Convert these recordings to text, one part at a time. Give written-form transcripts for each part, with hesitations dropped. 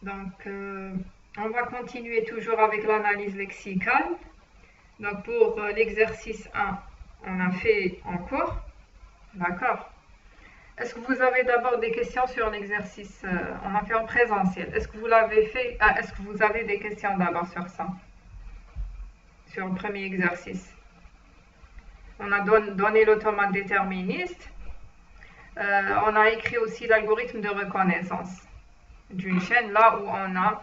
Donc, on va continuer toujours avec l'analyse lexicale. Donc, pour l'exercice 1, on a fait en cours. D'accord. Est-ce que vous avez d'abord des questions sur l'exercice on a fait en présentiel. Est-ce que vous l'avez fait est-ce que vous avez des questions d'abord sur ça? Sur le premier exercice. On a donné l'automate déterministe. On a écrit aussi l'algorithme de reconnaissance d'une chaîne là où on a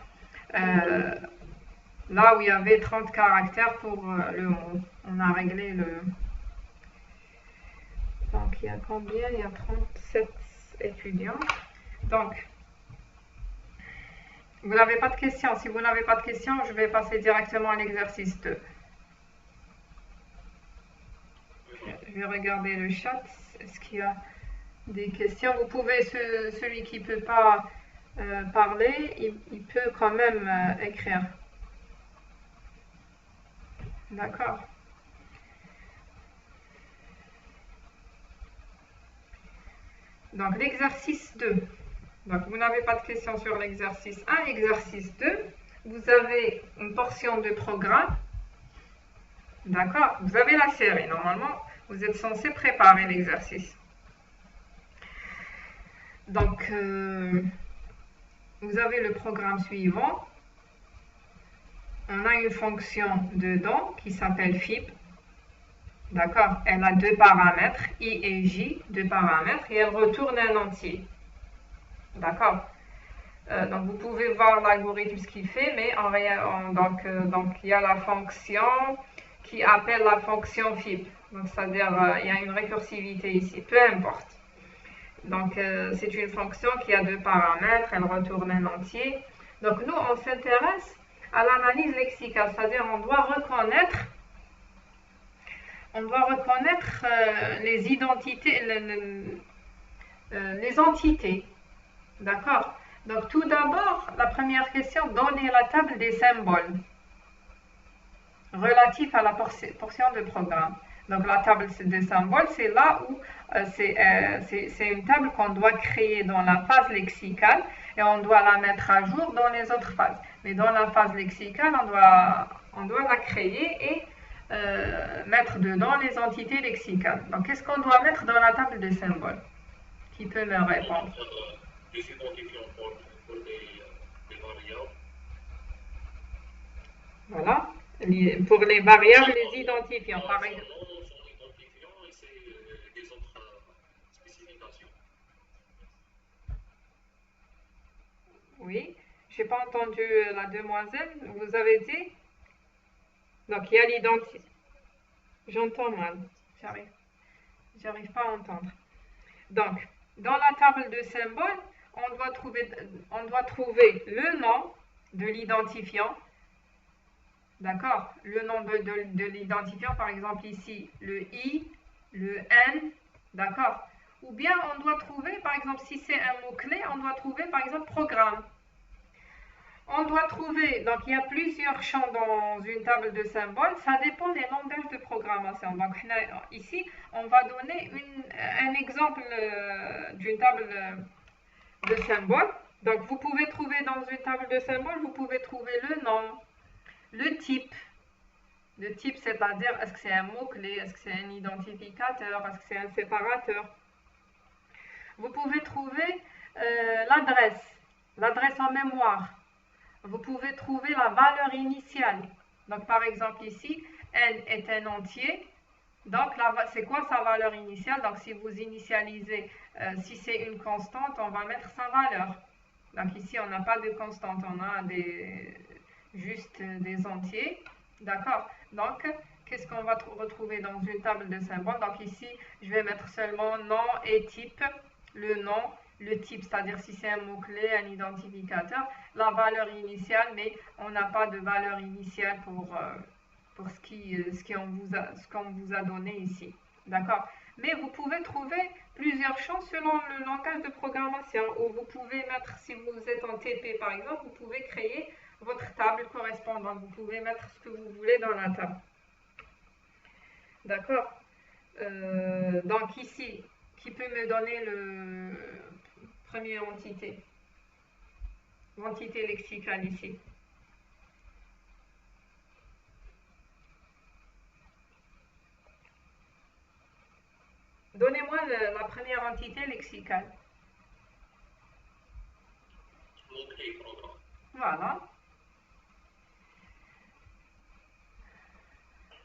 là où il y avait 30 caractères pour le mot. On a réglé le... Donc il y a combien? Il y a 37 étudiants. Donc, vous n'avez pas de questions. Si vous n'avez pas de questions, je vais passer directement à l'exercice 2. Je vais regarder le chat. Est-ce qu'il y a des questions? Vous pouvez, celui qui ne peut pas parler, il peut quand même écrire. D'accord. Donc, l'exercice 2. Donc, vous n'avez pas de questions sur l'exercice 1. Exercice 2, vous avez une portion de programme. D'accord. Vous avez la série. Normalement, vous êtes censé préparer l'exercice. Donc, vous avez le programme suivant. On a une fonction dedans qui s'appelle FIP. D'accord. Elle a deux paramètres, I et J, deux paramètres, et elle retourne un entier. D'accord. Donc, vous pouvez voir l'algorithme, ce qu'il fait, mais donc, il y a la fonction qui appelle la fonction FIP. Donc, c'est-à-dire, il y a une récursivité ici, peu importe. Donc, c'est une fonction qui a deux paramètres, elle retourne un entier. Donc, nous, on s'intéresse à l'analyse lexicale, c'est-à-dire, on doit reconnaître les identités, les entités. D'accord? Donc, tout d'abord, la première question, donner la table des symboles relatifs à la portion de programme. Donc, la table des symboles, c'est là où c'est une table qu'on doit créer dans la phase lexicale et on doit la mettre à jour dans les autres phases. Mais dans la phase lexicale, on doit la créer et mettre dedans les entités lexicales. Donc, qu'est-ce qu'on doit mettre dans la table des symboles? Qui peut me répondre? Les identifiants pour les variables. Voilà. Pour les variables, les identifiants, par exemple. Son identifiant et c'est des autres spécifications. Oui. Je n'ai pas entendu la demoiselle. Vous avez dit? Donc, il y a l'identifiant. J'entends mal. J'arrive pas à entendre. Donc, dans la table de symboles, on doit trouver le nom de l'identifiant. D'accord? Le nom de l'identifiant, par exemple ici, le I, le N, d'accord? Ou bien on doit trouver, par exemple, si c'est un mot-clé, on doit trouver, par exemple, programme. On doit trouver, donc il y a plusieurs champs dans une table de symboles, ça dépend des langages de programmation. Donc ici, on va donner un exemple d'une table de symboles. Donc vous pouvez trouver dans une table de symboles, vous pouvez trouver le nom, le type. Le type, c'est-à-dire, est-ce que c'est un mot-clé, est-ce que c'est un identificateur, est-ce que c'est un séparateur. Vous pouvez trouver l'adresse en mémoire. Vous pouvez trouver la valeur initiale. Donc, par exemple, ici, n est un entier. Donc, c'est quoi sa valeur initiale? Donc, si vous initialisez, si c'est une constante, on va mettre sa valeur. Donc, ici, on n'a pas de constante, on a juste des entiers. D'accord? Donc, qu'est-ce qu'on va retrouver dans une table de symboles? Donc, ici, je vais mettre seulement nom et type. Le nom, le type, c'est-à-dire si c'est un mot-clé, un identificateur, la valeur initiale, mais on n'a pas de valeur initiale pour ce qu'on vous a donné ici. D'accord? Mais vous pouvez trouver plusieurs champs selon le langage de programmation, où vous pouvez mettre, si vous êtes en TP par exemple, vous pouvez créer votre table correspondante. Vous pouvez mettre ce que vous voulez dans la table. D'accord? Donc ici, qui peut me donner le première entité? l'entité lexicale ici. Donnez-moi la première entité lexicale. Mot-clé programme. Voilà.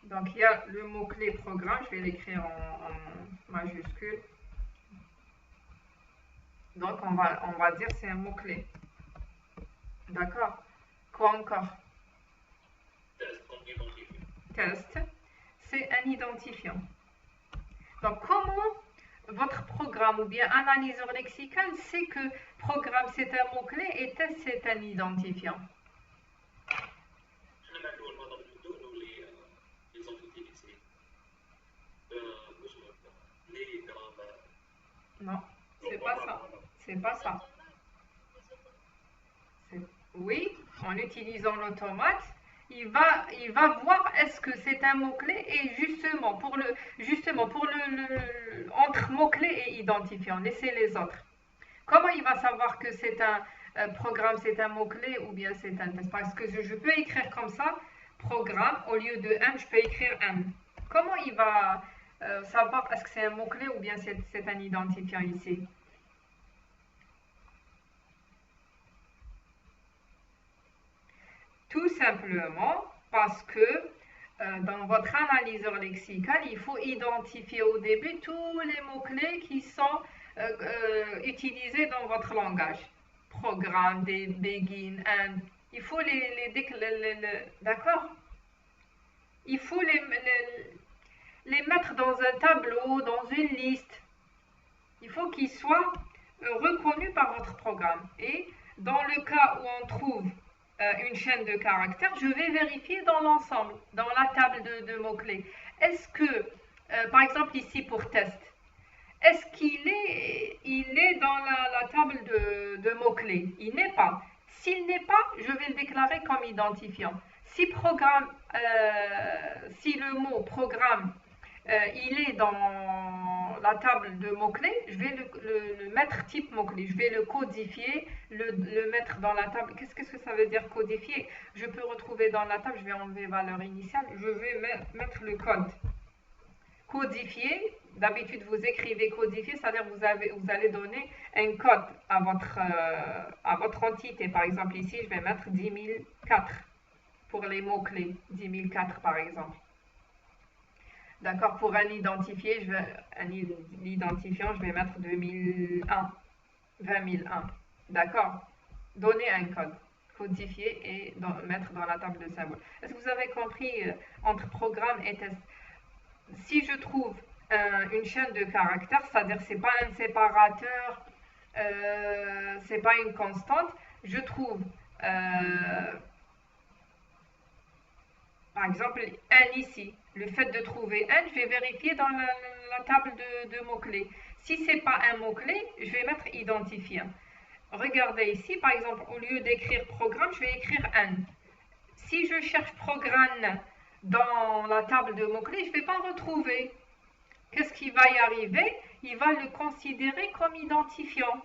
Donc, il y a le mot-clé programme. Je vais l'écrire en majuscule. Donc, on va dire c'est un mot-clé. D'accord? Quoi encore? Test comme identifiant. Test, c'est un identifiant. Donc, comment votre programme ou bien analyseur lexical sait que programme c'est un mot-clé et test c'est un identifiant? Les entités ici. Les grammaires. Non, c'est pas ça. C'est pas ça. Oui, en utilisant l'automate, il va voir est-ce que c'est un mot-clé et justement pour le entre mot-clé et identifiant, laissez les autres. Comment il va savoir que c'est un programme, c'est un mot-clé ou bien c'est un test? Parce que je peux écrire comme ça, programme, au lieu de un, je peux écrire un. Comment il va savoir est-ce que c'est un mot-clé ou bien c'est un identifiant ici? Tout simplement parce que dans votre analyseur lexical, il faut identifier au début tous les mots-clés qui sont utilisés dans votre langage. Programme, begin, and. Il faut d'accord? Il faut les mettre dans un tableau, dans une liste. Il faut qu'ils soient reconnus par votre programme. Et dans le cas où on trouve une chaîne de caractères, je vais vérifier dans l'ensemble, dans la table de mots-clés. Est-ce que, par exemple ici pour test, est-ce qu'il est dans la table de mots-clés? Il n'est pas. S'il n'est pas, je vais le déclarer comme identifiant. Si le mot programme, il est dans la table de mots-clés, je vais le mettre type mot-clé. Je vais le codifier, le mettre dans la table. Qu'est-ce que ça veut dire codifier? Je peux retrouver dans la table, je vais enlever valeur initiale, je vais mettre le code. Codifier, d'habitude vous écrivez codifier, c'est-à-dire vous allez donner un code à votre entité. Par exemple ici, je vais mettre 10004 pour les mots-clés, 10004 par exemple. D'accord, pour un identifié, l'identifiant, je vais mettre 2001, 20001. D'accord, donner un code, codifier et mettre dans la table de symboles. Est-ce que vous avez compris entre programme et test? Si je trouve une chaîne de caractères, c'est-à-dire c'est pas un séparateur, c'est pas une constante, je trouve par exemple un ici. Le fait de trouver un, je vais vérifier dans la table de mots-clés. Si c'est pas un mot-clé, je vais mettre identifiant. Regardez ici, par exemple, au lieu d'écrire programme, je vais écrire un. Si je cherche programme dans la table de mots-clés, je ne vais pas retrouver. Qu'est-ce qui va y arriver? Il va le considérer comme identifiant.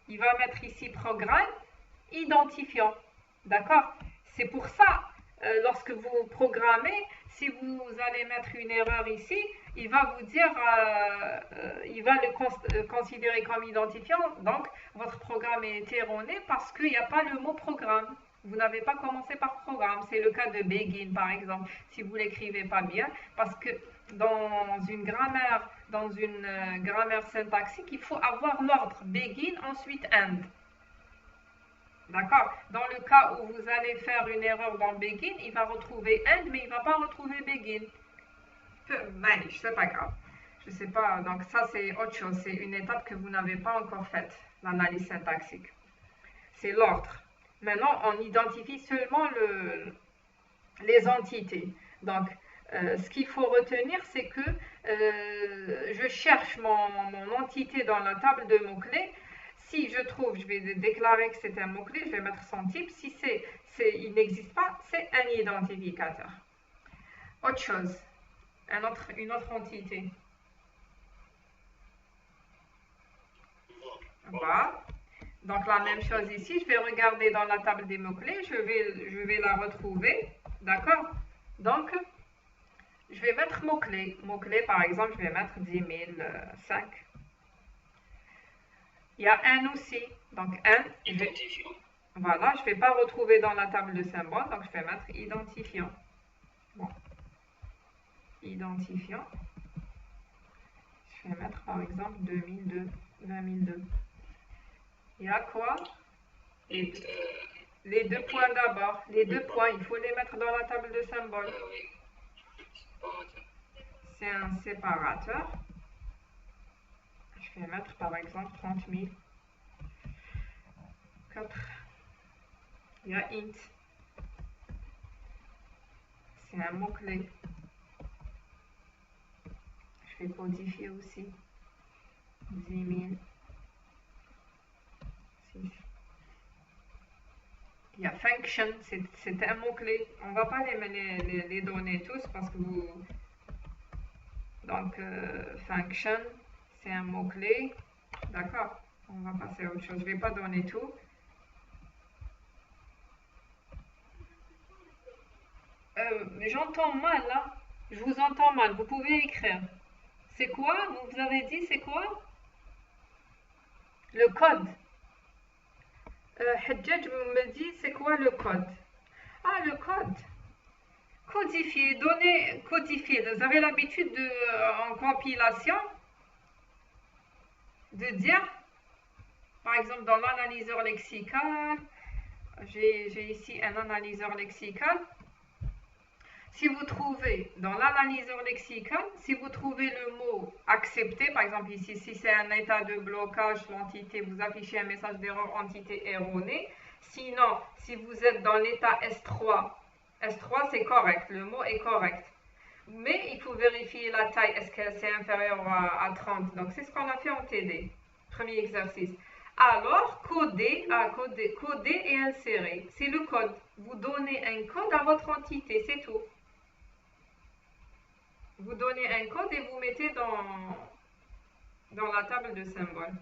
Il va mettre ici programme, identifiant. D'accord? C'est pour ça, lorsque vous programmez, si vous allez mettre une erreur ici, il va vous dire, il va le considérer comme identifiant. Donc, votre programme est erroné parce qu'il n'y a pas le mot programme. Vous n'avez pas commencé par programme. C'est le cas de begin, par exemple, si vous ne l'écrivez pas bien, parce que dans une grammaire syntaxique, il faut avoir l'ordre begin, ensuite end. D'accord? Dans le cas où vous allez faire une erreur dans begin, il va retrouver end, mais il ne va pas retrouver begin. C'est pas grave. Je sais pas, donc ça c'est autre chose, c'est une étape que vous n'avez pas encore faite, l'analyse syntaxique. C'est l'ordre. Maintenant, on identifie seulement les entités. Donc, ce qu'il faut retenir, c'est que je cherche mon entité dans la table de mots-clés. Si je trouve, je vais déclarer que c'est un mot-clé, je vais mettre son type. Si il n'existe pas, c'est un identificateur. Autre chose, une autre entité. Va. Donc la même chose ici, je vais regarder dans la table des mots-clés, je vais la retrouver, d'accord? Donc, je vais mettre mots-clés. Mots-clés, par exemple, je vais mettre 10 005. Il y a un aussi, donc un, Identifiant. voilà, je ne vais pas retrouver dans la table de symboles, donc je vais mettre identifiant. Bon, identifiant. Je vais mettre par exemple 2002, 20002. Il y a quoi? Les deux points d'abord. Les deux points, il faut les mettre dans la table de symboles. Oui. C'est un séparateur. Je vais mettre par exemple 30 000. 4. Il y a int. C'est un mot-clé. Je vais codifier aussi. 10 000. 6. Il y a function, c'est un mot-clé. On ne va pas les donner tous parce que vous... Donc, function, c'est un mot-clé. D'accord? On va passer à autre chose. Je ne vais pas donner tout. J'entends mal, là. Je vous entends mal. Vous pouvez écrire. C'est quoi? Vous avez dit c'est quoi? Le code. Hadjadj me dit c'est quoi le code? Ah, le code. Codifier, donner, codifier. Vous avez l'habitude en compilation de dire, par exemple dans l'analyseur lexical, j'ai ici un analyseur lexical. Si vous trouvez dans l'analyseur lexical, si vous trouvez le mot accepté, par exemple ici, si c'est un état de blocage, l'entité, vous affichez un message d'erreur entité erronée. Sinon, si vous êtes dans l'état S3, S3 c'est correct, le mot est correct. Mais il faut vérifier la taille, est-ce que c'est inférieur à 30. Donc c'est ce qu'on a fait en TD, premier exercice. Alors, coder et insérer, c'est le code. Vous donnez un code à votre entité, c'est tout. Vous donnez un code et vous mettez dans la table de symboles.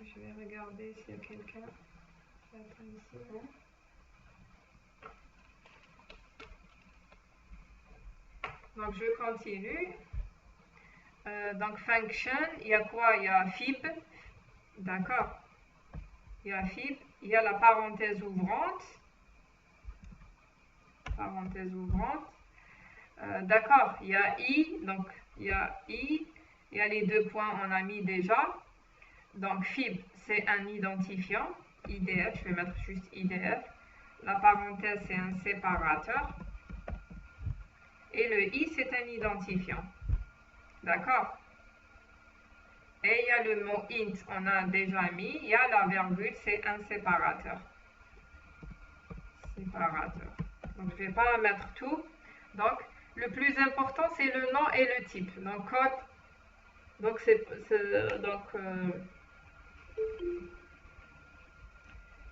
Je vais regarder s'il y a quelqu'un qui attend ici. Non? Donc je continue. Donc function, il y a quoi? Il y a fib. D'accord. Il y a fib. Il y a la parenthèse ouvrante. Parenthèse ouvrante. D'accord. Il y a i. Donc il y a i. Il y a les deux points, on a mis déjà. Donc fib, c'est un identifiant. IDF, je vais mettre juste IDF. La parenthèse, c'est un séparateur. Et le i, c'est un identifiant. D'accord? Et il y a le mot int, on a déjà mis. Il y a la virgule, c'est un séparateur. Séparateur. Donc, je ne vais pas mettre tout. Donc, le plus important, c'est le nom et le type. Donc, code. Donc,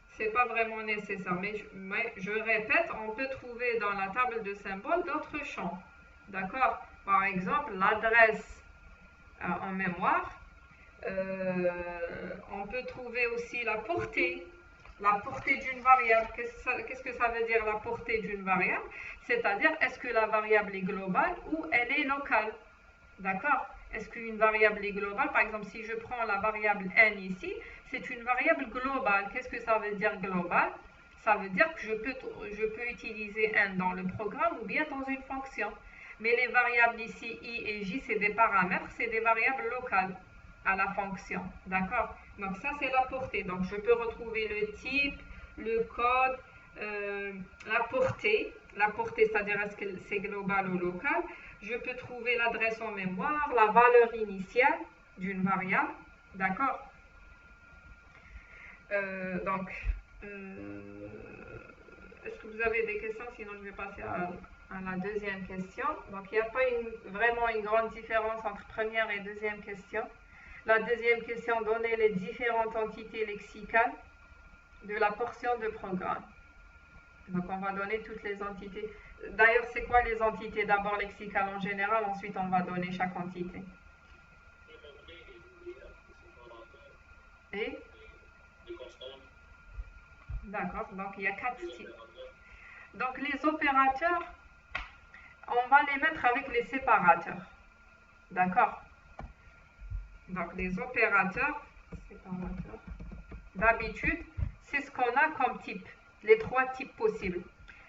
c'est pas vraiment nécessaire. Mais je répète, on peut trouver dans la table de symboles d'autres champs. D'accord? Par exemple, l'adresse en mémoire. On peut trouver aussi la portée d'une variable. Qu'est-ce que ça veut dire la portée d'une variable? C'est-à-dire, est-ce que la variable est globale ou elle est locale? D'accord? Est-ce qu'une variable est globale? Par exemple, si je prends la variable n ici, c'est une variable globale. Qu'est-ce que ça veut dire globale? Ça veut dire que je peux utiliser n dans le programme ou bien dans une fonction. Mais les variables ici, i et j, c'est des paramètres, c'est des variables locales à la fonction. D'accord? Donc ça, c'est la portée. Donc je peux retrouver le type, le code, la portée. La portée, c'est-à-dire est-ce que c'est global ou local. Je peux trouver l'adresse en mémoire, la valeur initiale d'une variable. D'accord? Est-ce que vous avez des questions? Sinon, je vais passer à la deuxième question. Donc, il n'y a pas vraiment une grande différence entre première et deuxième question. La deuxième question, donner les différentes entités lexicales de la portion de programme. Donc, on va donner toutes les entités. D'ailleurs, c'est quoi les entités? D'abord lexicales en général, ensuite on va donner chaque entité. Et d'accord, donc il y a 4 types. Donc les opérateurs, on va les mettre avec les séparateurs. D'accord? Donc les opérateurs, d'habitude, c'est ce qu'on a comme type, les 3 types possibles.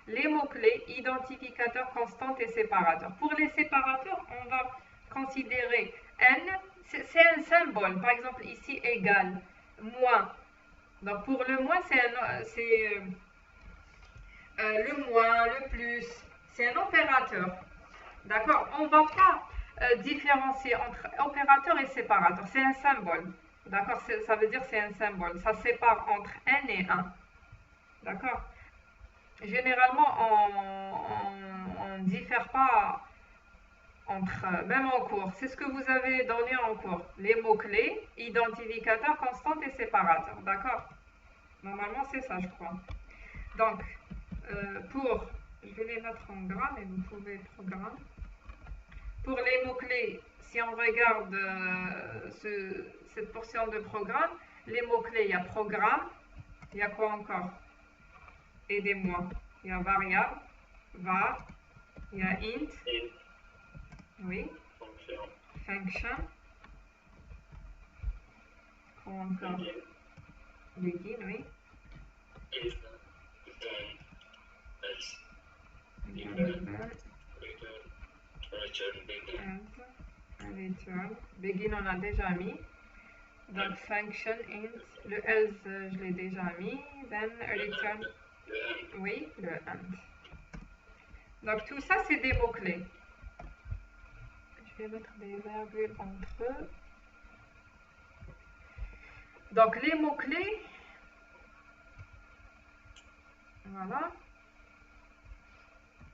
Les mots-clés, identificateurs, constantes et séparateurs. Pour les séparateurs, on va considérer n, c'est un symbole. Par exemple, ici, égal, moins. Donc pour le moins, c'est le moins, le plus. C'est un opérateur. D'accord? On ne va pas différencier entre opérateur et séparateur. C'est un symbole. D'accord? Ça veut dire c'est un symbole. Ça sépare entre n et 1. D'accord? Généralement, on ne diffère pas entre, même en cours. C'est ce que vous avez donné en cours. Les mots-clés, identificateurs, constantes et séparateurs. D'accord? Normalement, c'est ça, je crois. Donc, je vais les mettre en gras, mais vous pouvez programme. Pour les mots-clés, si on regarde cette portion de programme, les mots-clés, il y a programme, il y a quoi encore? Aidez-moi. Il y a variable, var, il y a int, oui, function, quoi encore? Begin, oui. Return. Begin, on a déjà mis. Donc, function, int, le else, je l'ai déjà mis. Then, return, oui, le end. Donc, tout ça, c'est des mots-clés. Je vais mettre des virgules entre eux. Donc, les mots-clés, voilà.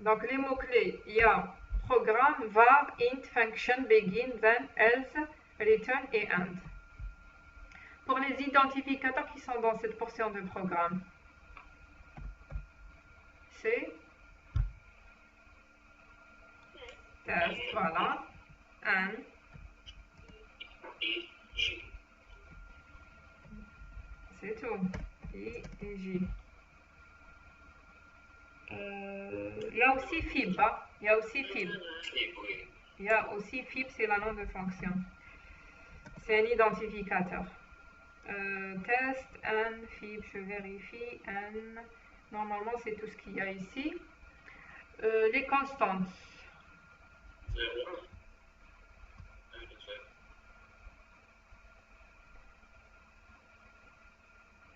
Donc, les mots-clés, il y a programme, var, int, function, begin, then, else, return et end. Pour les identificateurs qui sont dans cette portion de programme, c'est test, voilà, and, c'est tout, I et J. Il y a aussi fib, hein? Il y a aussi fib. Il y a aussi fib, c'est la nom de fonction. C'est un identificateur. Test, n, fib, je vérifie, n. Normalement, c'est tout ce qu'il y a ici. Les constantes.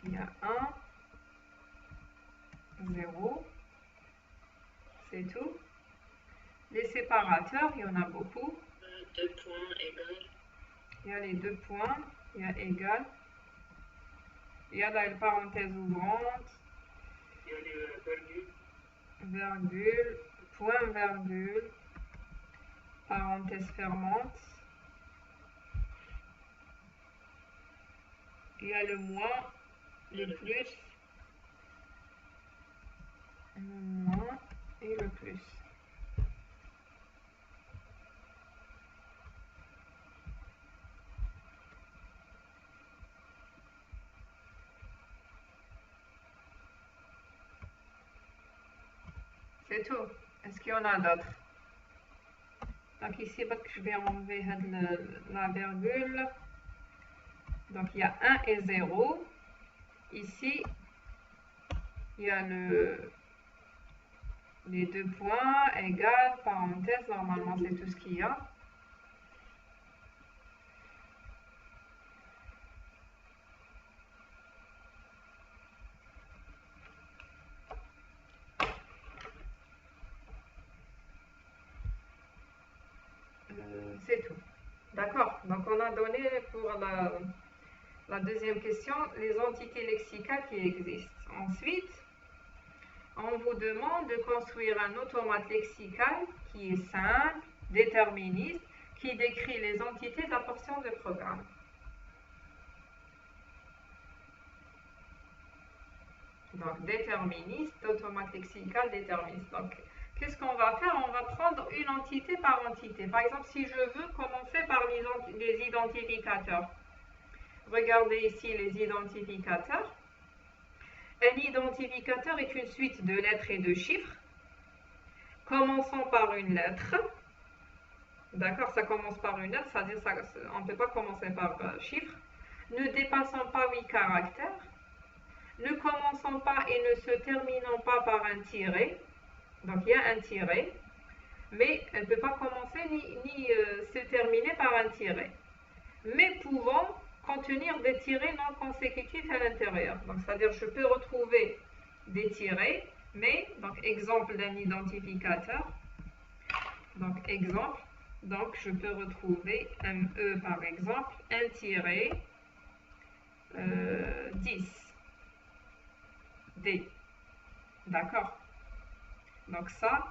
Il y a 1, 0. C'est tout. Les séparateurs, il y en a beaucoup. 2 points égal. Il y a les 2 points, il y a égal. Il y a la parenthèse ouvrante. Il y a les virgules. Virgule, point virgule, parenthèse fermante. Il y a le moins, le plus, le moins et le plus. C'est tout. Est-ce qu'il y en a d'autres? Donc ici, je vais enlever la virgule. Donc il y a 1 et 0. Ici, il y a les 2 points, égal, parenthèse. Normalement, c'est tout ce qu'il y a. C'est tout. D'accord. Donc, on a donné pour la deuxième question les entités lexicales qui existent. Ensuite, on vous demande de construire un automate lexical qui est simple, déterministe, qui décrit les entités de la portion de programme. Donc, déterministe, automate lexical, déterministe. Donc, qu'est-ce qu'on va faire? On va prendre une entité par entité. Par exemple, si je veux commencer par les identificateurs. Regardez ici les identificateurs. Un identificateur est une suite de lettres et de chiffres, commençant par une lettre. D'accord, ça commence par une lettre, c'est-à-dire on ne peut pas commencer par chiffre. Ne dépassant pas 8 caractères, ne commençant pas et ne se terminant pas par un tiret. Donc il y a un tiret, mais elle ne peut pas commencer ni se terminer par un tiret. Mais pouvant contenir des tirets non consécutifs à l'intérieur. Donc c'est-à-dire je peux retrouver des tirets, mais, donc exemple d'un identificateur. Donc exemple. Donc, je peux retrouver ME par exemple, 1-10 D. D'accord? Donc ça,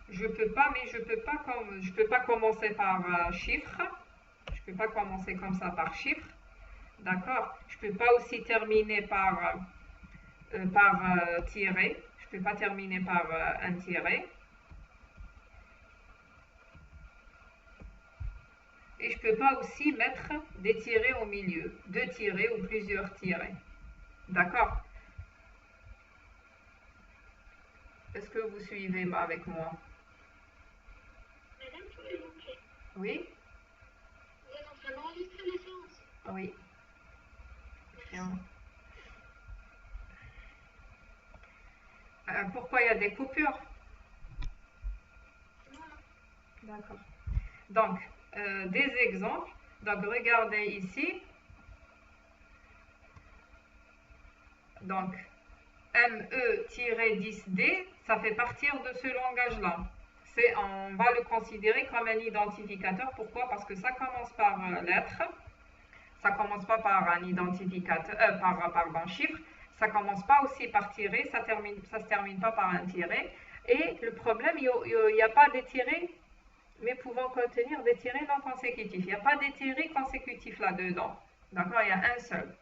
je peux pas, mais je peux pas commencer par chiffre. Je peux pas commencer comme ça par chiffre. D'accord? Je peux pas aussi terminer par tiret. Je peux pas terminer par un tiret. Et je ne peux pas aussi mettre des tirets au milieu, 2 tirets ou plusieurs tirets. D'accord? Est-ce que vous suivez avec moi? Madame, s'il vous plaît. Oui? Vous êtes en train d'enregistrer la séance? Oui. Bien. Pourquoi il y a des coupures? Non. D'accord. Donc, des exemples. Donc, regardez ici. Donc, ME-10D, ça fait partir de ce langage-là. On va le considérer comme un identificateur. Pourquoi? Parce que ça commence par lettre. Ça commence pas par un identificateur, pardon, chiffre. Ça commence pas aussi par tiret. Ça se termine pas par un tiret. Et le problème, il n'y a pas des tirets, mais pouvant contenir des tirets non consécutifs. Il n'y a pas des tirets consécutifs là-dedans. D'accord? Il y a un seul.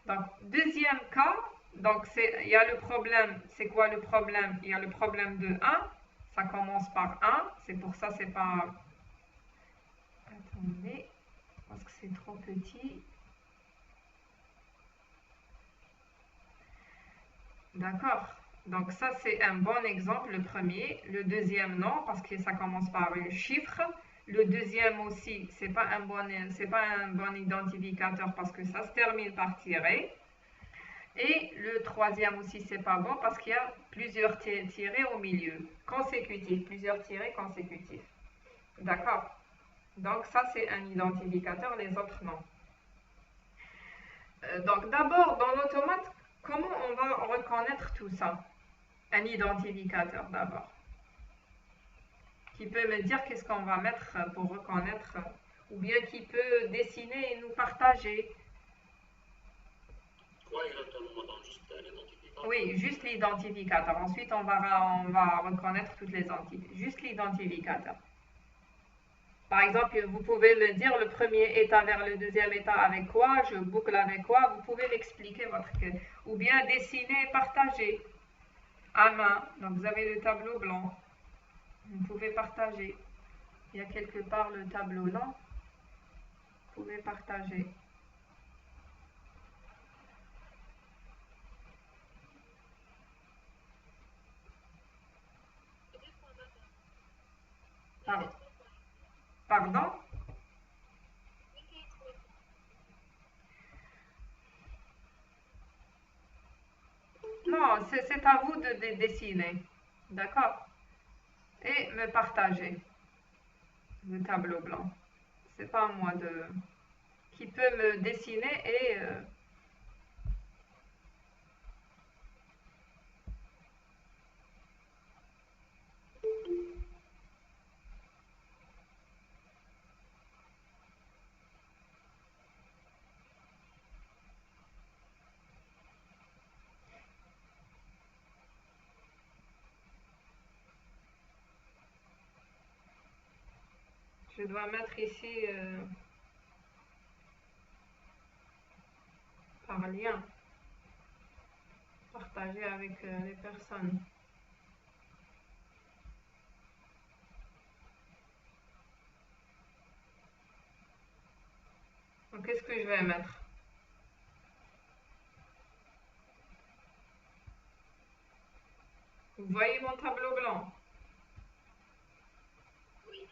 Donc, deuxième cas, donc il y a le problème. C'est quoi le problème? Il y a le problème de 1. Ça commence par 1. C'est pour ça, c'est pas... Attendez, parce que c'est trop petit. D'accord? Donc ça, c'est un bon exemple, le premier. Le deuxième, non, parce que ça commence par un chiffre. Le deuxième aussi, c'est pas un bon identificateur parce que ça se termine par tiret. Et le troisième aussi, c'est pas bon parce qu'il y a plusieurs tirets au milieu, consécutifs, plusieurs tirets consécutifs. D'accord? Donc ça, c'est un identificateur, les autres, non. Donc d'abord, dans l'automate, comment on va reconnaître tout ça? Un identificateur d'abord. Qui peut me dire qu'est-ce qu'on va mettre pour reconnaître, ou bien qui peut dessiner et nous partager. Quoi exactement, madame? Juste l'identificateur? Oui, juste l'identificateur. Ensuite, on va reconnaître toutes les entités. Juste l'identificateur. Par exemple, vous pouvez me dire le premier état vers le deuxième état avec quoi, je boucle avec quoi, vous pouvez m'expliquer votre quête. Ou bien dessiner et partager à main. Donc vous avez le tableau blanc. Vous pouvez partager. Il y a quelque part le tableau là. Vous pouvez partager. Pardon? Non, c'est à vous de dessiner. D'accord? Et me partager le tableau blanc. C'est pas à moi de... Qui peut me dessiner et... Je dois mettre ici par lien. partager avec les personnes. Donc, qu'est-ce que je vais mettre? Vous voyez mon tableau blanc? Oui.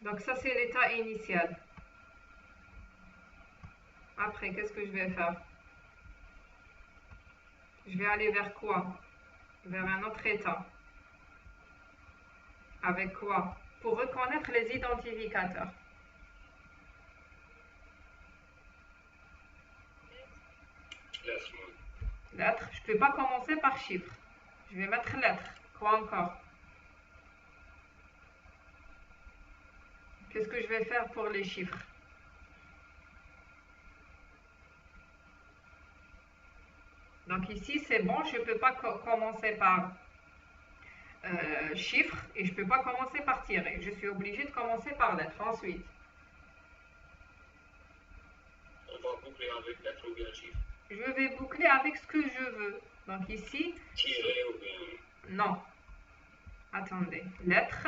Donc, ça, c'est l'état initial. Après, qu'est-ce que je vais faire? Je vais aller vers quoi? Vers un autre état. Avec quoi? Pour reconnaître les identificateurs. Lettre. Je ne peux pas commencer par chiffre. Je vais mettre lettre. Quoi encore? Qu'est-ce que je vais faire pour les chiffres? Donc ici, c'est bon, je ne peux pas commencer par chiffre et je ne peux pas commencer par tirer. Je suis obligée de commencer par lettre. Ensuite, On va boucler avec lettre ou bien chiffre. je vais boucler avec ce que je veux. Donc ici, Tirer ou bien. non. Attendez, lettre,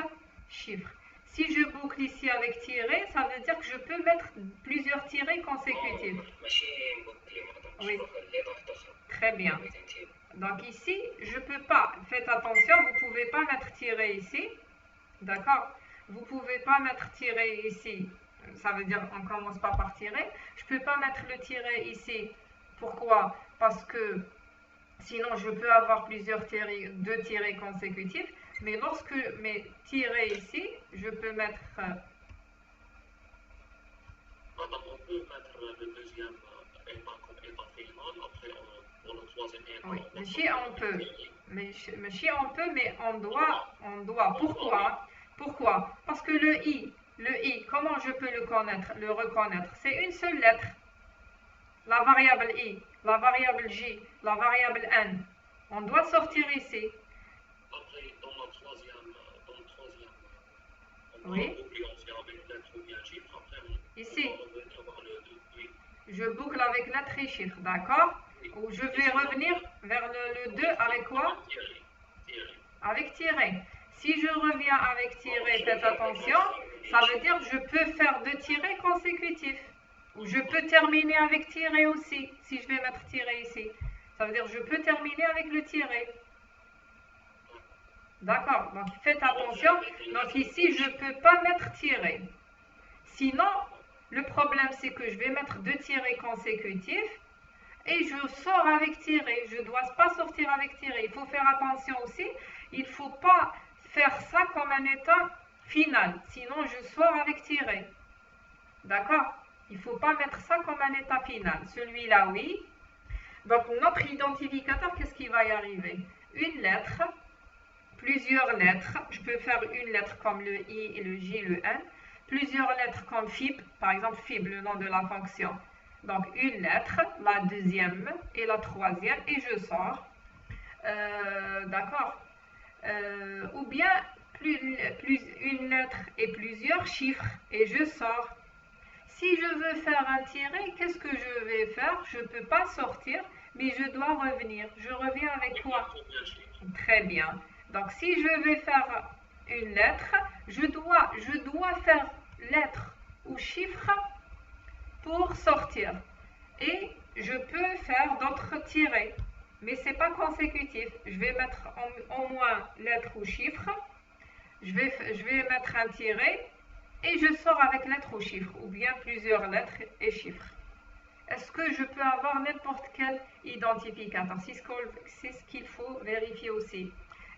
chiffre. Si je boucle ici avec tiret, ça veut dire que je peux mettre plusieurs tirets consécutifs. Oui. Très bien. Donc ici, je ne peux pas, faites attention, vous ne pouvez pas mettre tiret ici. D'accord? Vous ne pouvez pas mettre tiret ici. Ça veut dire on ne commence pas par tiret. Je ne peux pas mettre le tiret ici. Pourquoi? Parce que sinon je peux avoir plusieurs tirets, 2 tirets consécutifs. Mais lorsque mes tirets ici, je peux mettre... Madame, on peut mettre le deuxième état comme état final, après pour le troisième état. Oui, mais si on peut. Mais si on peut, mais on doit. Pourquoi? Pourquoi? Parce que le I, comment je peux le reconnaître? C'est une seule lettre. La variable I, la variable J, la variable N. On doit sortir ici. Après, dans le troisième, on Oui. va boucler aussi avec lettre ou bien chiffre. Après, Ici. on va revenir voir le 2. Oui. Je boucle avec lettre et chiffre, d'accord? Ou je vais revenir vers le 2 avec quoi? Tirer. Avec tiret. Si je reviens avec tiret, faites attention, ça veut dire que je peux faire 2 tirets consécutifs. Ou je peux terminer avec tiret aussi, si je vais mettre tiret ici. Ça veut dire que je peux terminer avec le tiret. D'accord, donc faites attention. Donc ici, je ne peux pas mettre tiret. Sinon, le problème, c'est que je vais mettre 2 tirets consécutifs et je sors avec tiret. Je ne dois pas sortir avec tiret. Il faut faire attention aussi. Il ne faut pas faire ça comme un état final. Sinon, je sors avec tiret. D'accord? Il ne faut pas mettre ça comme un état final. Celui-là, oui. Donc, notre identificateur, qu'est-ce qui va y arriver? Une lettre, plusieurs lettres. Je peux faire une lettre comme le I, le J, le N. Plusieurs lettres comme FIB, par exemple FIB, le nom de la fonction. Donc, une lettre, la deuxième et la troisième, et je sors. D'accord? Ou bien une lettre et plusieurs chiffres, et je sors. Si je veux faire un tiret, qu'est-ce que je vais faire? Je ne peux pas sortir, mais je dois revenir. Je reviens avec quoi? Très bien. Donc, si je vais faire une lettre, je dois faire lettre ou chiffre pour sortir. Et je peux faire d'autres tirets, mais ce n'est pas consécutif. Je vais mettre au moins lettre ou chiffre. Je vais mettre un tiret et je sors avec lettre ou chiffre, ou bien plusieurs lettres et chiffres. Est-ce que je peux avoir n'importe quel identificateur? C'est ce qu'il faut vérifier aussi.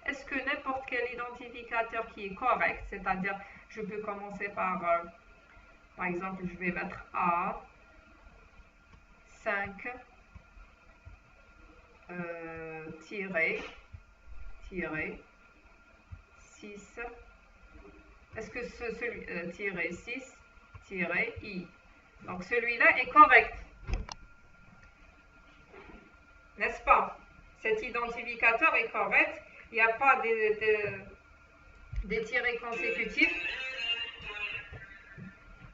Est-ce que n'importe quel identificateur qui est correct, c'est-à-dire je peux commencer par exemple, je vais mettre A, 5, tiret, 6, est-ce que tiret 6, tiret I. Donc celui-là est correct. N'est-ce pas? Cet identificateur est correct. Il n'y a pas des tirets consécutifs.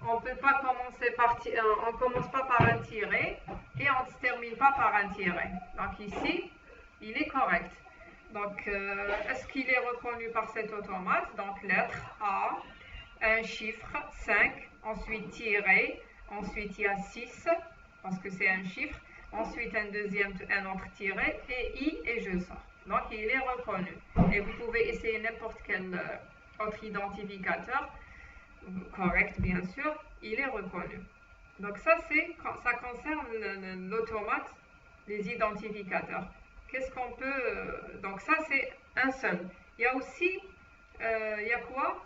On peut pas commencer on commence pas par un tiret et on ne se termine pas par un tiret. Donc ici, il est correct. Donc, est-ce qu'il est reconnu par cet automate? Donc, lettre A, un chiffre, 5, ensuite tiret, ensuite il y a 6, parce que c'est un chiffre, ensuite un autre tiret, et I, et je sors. Donc, il est reconnu. Et vous pouvez essayer n'importe quel autre identificateur, correct bien sûr, il est reconnu. Donc, ça concerne l'automate, les identificateurs. Qu'est-ce qu'on peut... donc, ça, c'est un seul. Il y a aussi, il y a quoi?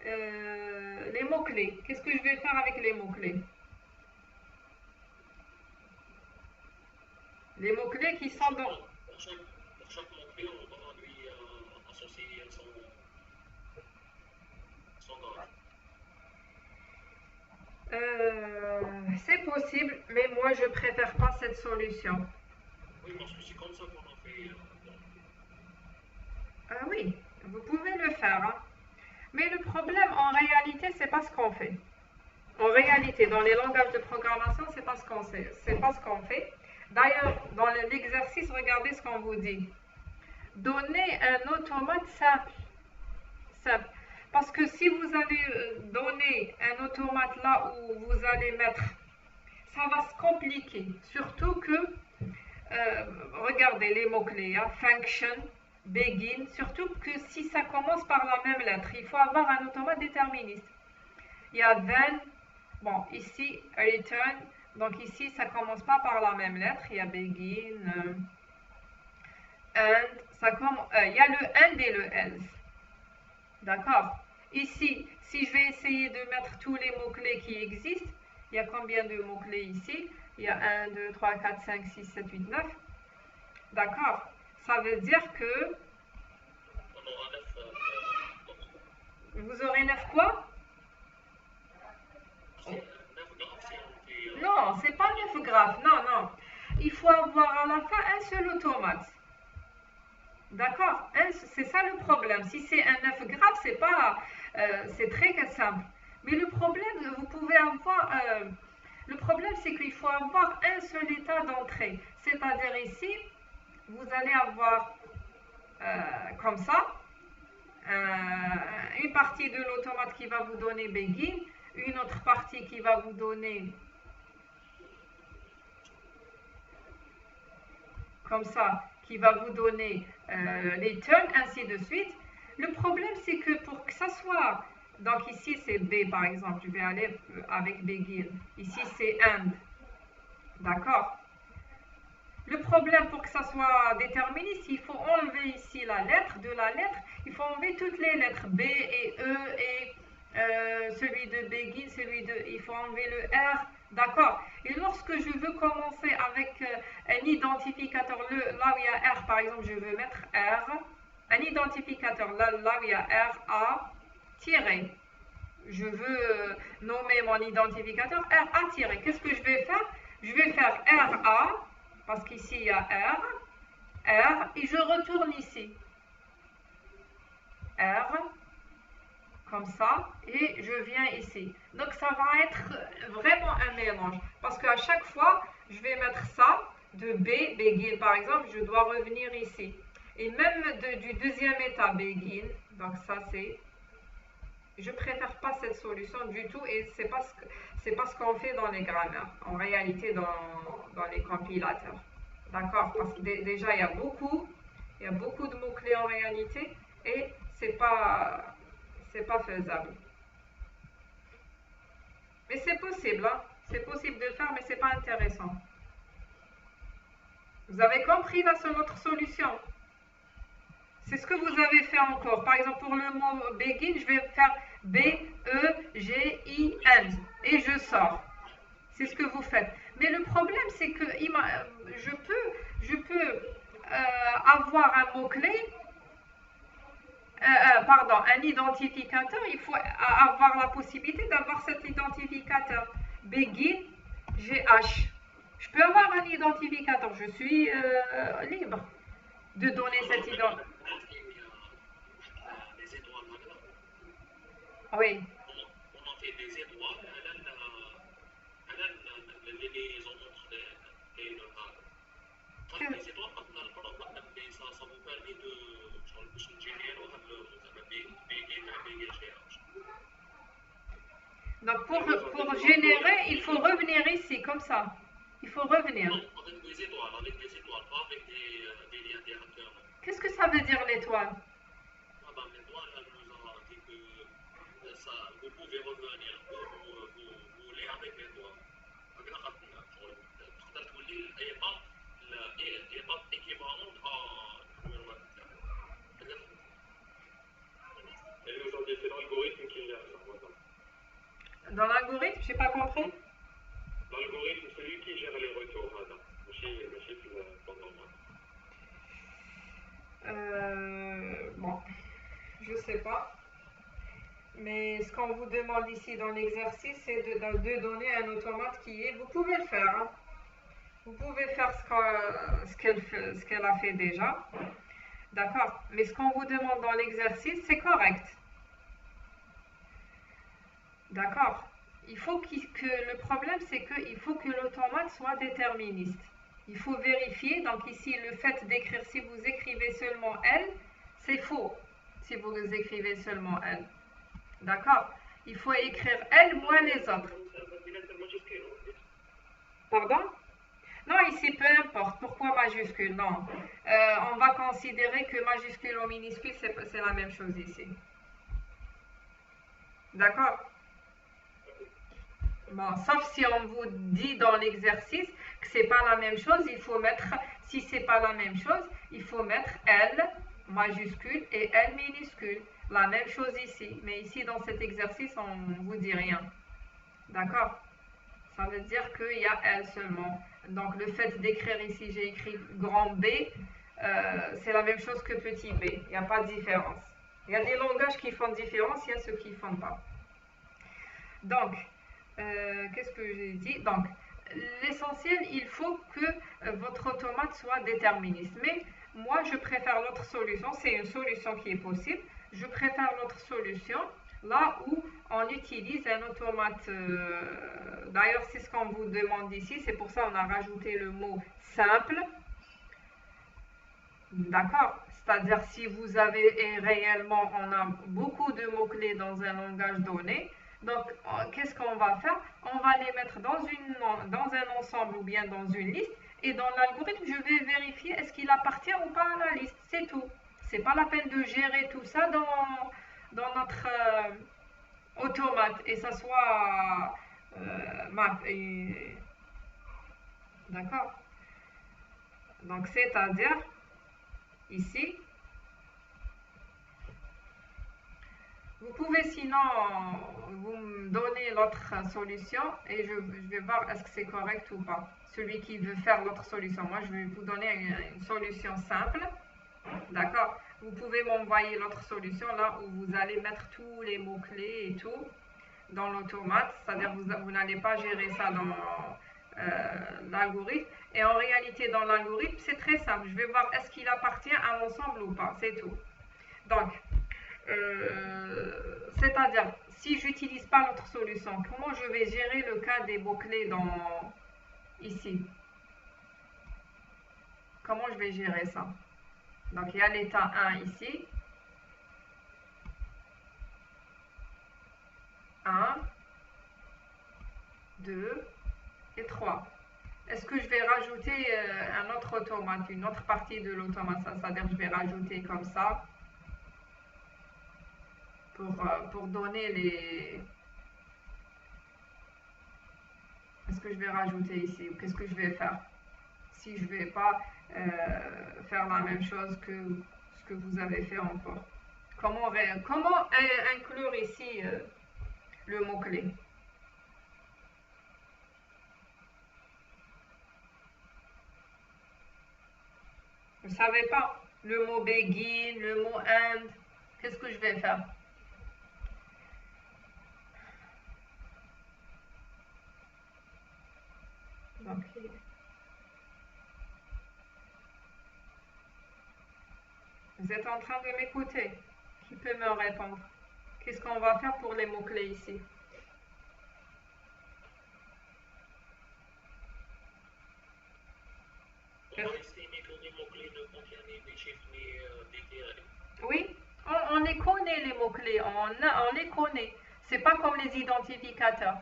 Les mots-clés. Qu'est-ce que je vais faire avec les mots-clés? Les mots-clés qui sont dans... Pour chaque mot-clé, on va lui associer son graphe. C'est possible, mais moi, je préfère pas cette solution. Oui, parce que c'est comme ça qu'on a fait. Oui, vous pouvez le faire. Hein. Mais le problème, en réalité, c'est pas ce qu'on fait. En réalité, dans les langages de programmation, c'est pas ce qu'on sait, c'est pas ce qu'on fait. D'ailleurs, dans l'exercice, regardez ce qu'on vous dit. Donnez un automate simple. Simple. Parce que si vous allez donner un automate là où vous allez mettre, ça va se compliquer. Surtout que, regardez les mots-clés, hein, function, begin, surtout que si ça commence par la même lettre, il faut avoir un automate déterministe. Il y a then, bon, ici, return, donc ici, ça ne commence pas par la même lettre, il y a begin, and, il y a le and et le else. D'accord? Ici, si je vais essayer de mettre tous les mots-clés qui existent, il y a combien de mots-clés ici? Il y a 1, 2, 3, 4, 5, 6, 7, 8, 9. D'accord? Ça veut dire que... On aura 9. Vous aurez 9 quoi? 9 graphes, c'est Non, c'est pas 9 graphes. Non, non. Il faut avoir à la fin un seul automate. D'accord? C'est ça le problème. Si c'est un 9 graphes, c'est pas, c'est très simple. Mais le problème, vous pouvez avoir... le problème, c'est qu'il faut avoir un seul état d'entrée. C'est-à-dire ici, vous allez avoir comme ça, une partie de l'automate qui va vous donner begin, une autre partie qui va vous donner comme ça, qui va vous donner les turns, ainsi de suite. Le problème, c'est que pour que ça soit... Donc ici, c'est B, par exemple. Je vais aller avec begin. Ici, c'est and. D'accord? Le problème, pour que ça soit déterministe, il faut enlever ici la lettre. De la lettre, il faut enlever toutes les lettres. B et E et celui de begin, celui de... Il faut enlever le R. D'accord? Et lorsque je veux commencer avec un identificateur, là où il y a R, par exemple, je veux mettre R. Un identificateur, là où il y a R, A, tiré. Je veux nommer mon identificateur R, A, tiré. Qu'est-ce que je vais faire? Je vais faire R, A, parce qu'ici, il y a R, et je retourne ici. R, comme ça, et je viens ici. Donc, ça va être vraiment un mélange. Parce qu'à chaque fois, je vais mettre ça, de B, begin par exemple, je dois revenir ici. Et même du deuxième état, begin, donc ça c'est... Je préfère pas cette solution du tout et c'est pas ce qu'on fait dans les grammaires, en réalité dans les compilateurs. D'accord? Parce que déjà, il y a beaucoup de mots-clés en réalité et c'est pas faisable. Mais c'est possible, hein? C'est possible de le faire, mais c'est pas intéressant. Vous avez compris là sur notre solution? C'est ce que vous avez fait encore. Par exemple, pour le mot begin, je vais faire B, E, G, I, N. Et je sors. C'est ce que vous faites. Mais le problème, c'est que je peux avoir un mot-clé, un identificateur. Il faut avoir la possibilité d'avoir cet identificateur. Begin, GH. Je peux avoir un identificateur. Je suis libre de donner cet identificateur. Oui. On a fait des étoiles, les liaisons entre et le hard. طيب les étoiles قلنا البروغرام اللي ça vous permet de شغل باش نجينيرو هاد زعما بيجي تاع بيجي الجيرانج. Donc pour générer, il faut revenir ici, comme ça. Il faut revenir. Non, avec des étoiles, pas avec des liens directeurs. Qu'est-ce que ça veut dire l'étoile? Ah ben, l'étoile, elle nous a dit que ça, vous pouvez revenir vous lire avec l'étoile. Elle n'est pas équivalente à et aujourd'hui, c'est l'algorithme qui gère ça. Voilà. Dans l'algorithme, je n'ai pas compris. L'algorithme, c'est lui qui gère les retours. Voilà. Bon, je sais pas. Mais ce qu'on vous demande ici dans l'exercice, c'est de donner un automate qui est... Vous pouvez le faire. Hein. Vous pouvez faire ce qu'elle a fait déjà. D'accord. Mais ce qu'on vous demande dans l'exercice, c'est correct. D'accord. Il faut que le problème, c'est qu'il faut que l'automate soit déterministe. Il faut vérifier. Donc ici, le fait d'écrire, si vous écrivez seulement elle, c'est faux. Si vous écrivez seulement elle. D'accord. Il faut écrire elle moins les autres. Pardon? Non, ici, peu importe. Pourquoi majuscule? Non. On va considérer que majuscule ou minuscule, c'est la même chose ici. D'accord? Bon, sauf si on vous dit dans l'exercice que c'est pas la même chose, il faut mettre, si c'est pas la même chose, il faut mettre L majuscule et L minuscule. La même chose ici. Mais ici, dans cet exercice, on ne vous dit rien. D'accord? Ça veut dire qu'il y a L seulement. Donc, le fait d'écrire ici, j'ai écrit grand B, c'est la même chose que petit b. Il n'y a pas de différence. Il y a des langages qui font différence, il y a ceux qui ne font pas. Donc, qu'est-ce que j'ai dit? Donc, l'essentiel, il faut que votre automate soit déterministe. Mais moi, je préfère l'autre solution. C'est une solution qui est possible. Je préfère l'autre solution, là où on utilise un automate. D'ailleurs, c'est ce qu'on vous demande ici. C'est pour ça qu'on a rajouté le mot simple. D'accord? C'est-à-dire, si vous avez réellement, on a beaucoup de mots-clés dans un langage donné. Donc, qu'est-ce qu'on va faire? On va les mettre dans un ensemble ou bien dans une liste. Et dans l'algorithme, je vais vérifier est-ce qu'il appartient ou pas à la liste. C'est tout. C'est pas la peine de gérer tout ça dans notre automate. Et ça soit map. D'accord? Donc, c'est-à-dire, ici, vous pouvez sinon vous me donner l'autre solution et je vais voir est-ce que c'est correct ou pas. Celui qui veut faire l'autre solution. Moi, je vais vous donner une solution simple. D'accord? Vous pouvez m'envoyer l'autre solution là où vous allez mettre tous les mots-clés et tout dans l'automate. C'est-à-dire que vous n'allez pas gérer ça dans l'algorithme. Et en réalité, dans l'algorithme, c'est très simple. Je vais voir est-ce qu'il appartient à l'ensemble ou pas. C'est tout. Donc, c'est-à-dire, si j'utilise pas l'autre solution, comment je vais gérer le cas des mots-clés ici? Comment je vais gérer ça? Donc, il y a l'état 1 ici. 1, 2 et 3. Est-ce que je vais rajouter un autre automate, une autre partie de l'automate? C'est-à-dire que je vais rajouter comme ça. Pour donner les... Est-ce que je vais rajouter ici? Qu'est-ce que je vais faire? Si je ne vais pas faire la même chose que ce que vous avez fait encore. Comment inclure ici le mot-clé? Vous ne savez pas? Le mot begin, le mot end. Qu'est-ce que je vais faire? Okay. Vous êtes en train de m'écouter? Qui peut me répondre? Qu'est-ce qu'on va faire pour les mots-clés ici? Oui, on les connaît les mots-clés, on les connaît. C'est pas comme les identificateurs.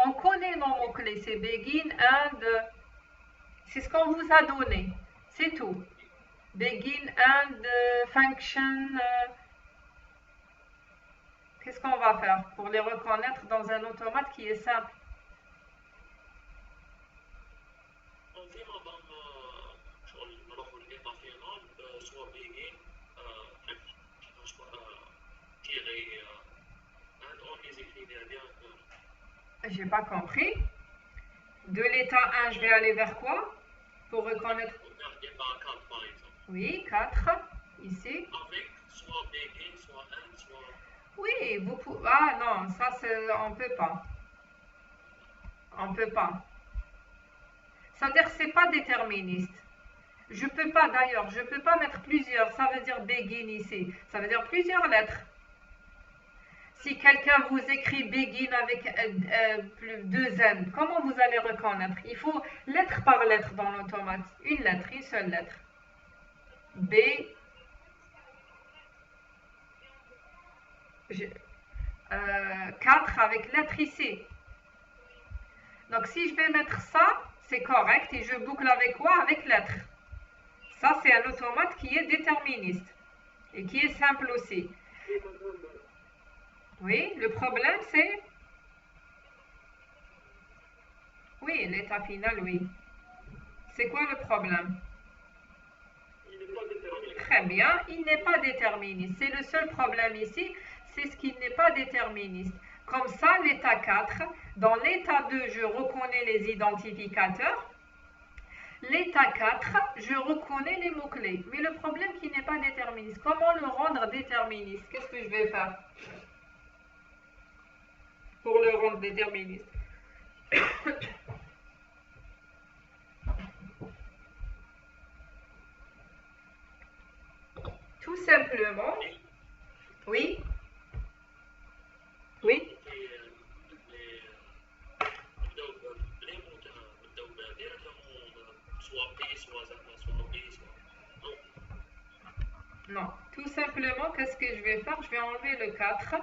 On connaît nos mots-clés, c'est begin and, c'est ce qu'on vous a donné, c'est tout. Begin and, function, qu'est-ce qu'on va faire pour les reconnaître dans un automate qui est simple? J'ai pas compris. De l'état 1, je vais aller vers quoi? Pour reconnaître. Oui, 4, ici. Oui, vous pouvez. Ah non, ça, on peut pas. On peut pas. C'est-à-dire que c'est pas déterministe. Je peux pas d'ailleurs, je peux pas mettre plusieurs. Ça veut dire begin ici. Ça veut dire plusieurs lettres. Si quelqu'un vous écrit begin avec 2 N, comment vous allez reconnaître? Il faut lettre par lettre dans l'automate. Une lettre, une seule lettre. B. 4 avec lettre ici. Donc si je vais mettre ça, c'est correct. Et je boucle avec quoi? Avec lettre. Ça, c'est un automate qui est déterministe. Et qui est simple aussi. Oui, le problème c'est... Oui, l'état final, oui. C'est quoi le problème? Très bien, il n'est pas déterministe. C'est le seul problème ici, c'est ce qu'il n'est pas déterministe. Comme ça, l'état 4, dans l'état 2, je reconnais les identificateurs. L'état 4, je reconnais les mots-clés. Mais le problème qui n'est pas déterministe, comment le rendre déterministe? Qu'est-ce que je vais faire pour le rendre déterministe? Tout simplement, oui, oui, non, tout simplement, qu'est-ce que je vais faire? Je vais enlever le 4.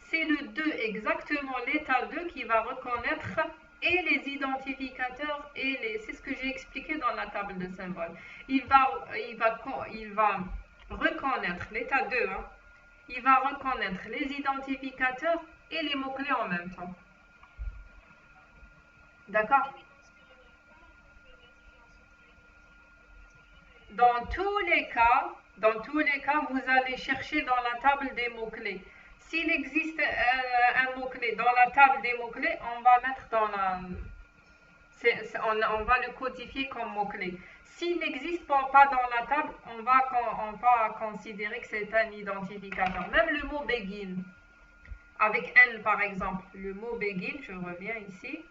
C'est le 2, exactement l'état 2 qui va reconnaître et les identificateurs et les... C'est ce que j'ai expliqué dans la table de symboles. Il va reconnaître l'état 2, hein, il va reconnaître les identificateurs et les mots-clés en même temps. D'accord? Dans tous les cas, vous allez chercher dans la table des mots-clés. S'il existe un mot-clé dans la table des mots-clés, on va mettre dans la... on va le codifier comme mot-clé. S'il n'existe pas dans la table, on va considérer que c'est un identificateur. Même le mot begin, avec N par exemple. Le mot begin, je reviens ici.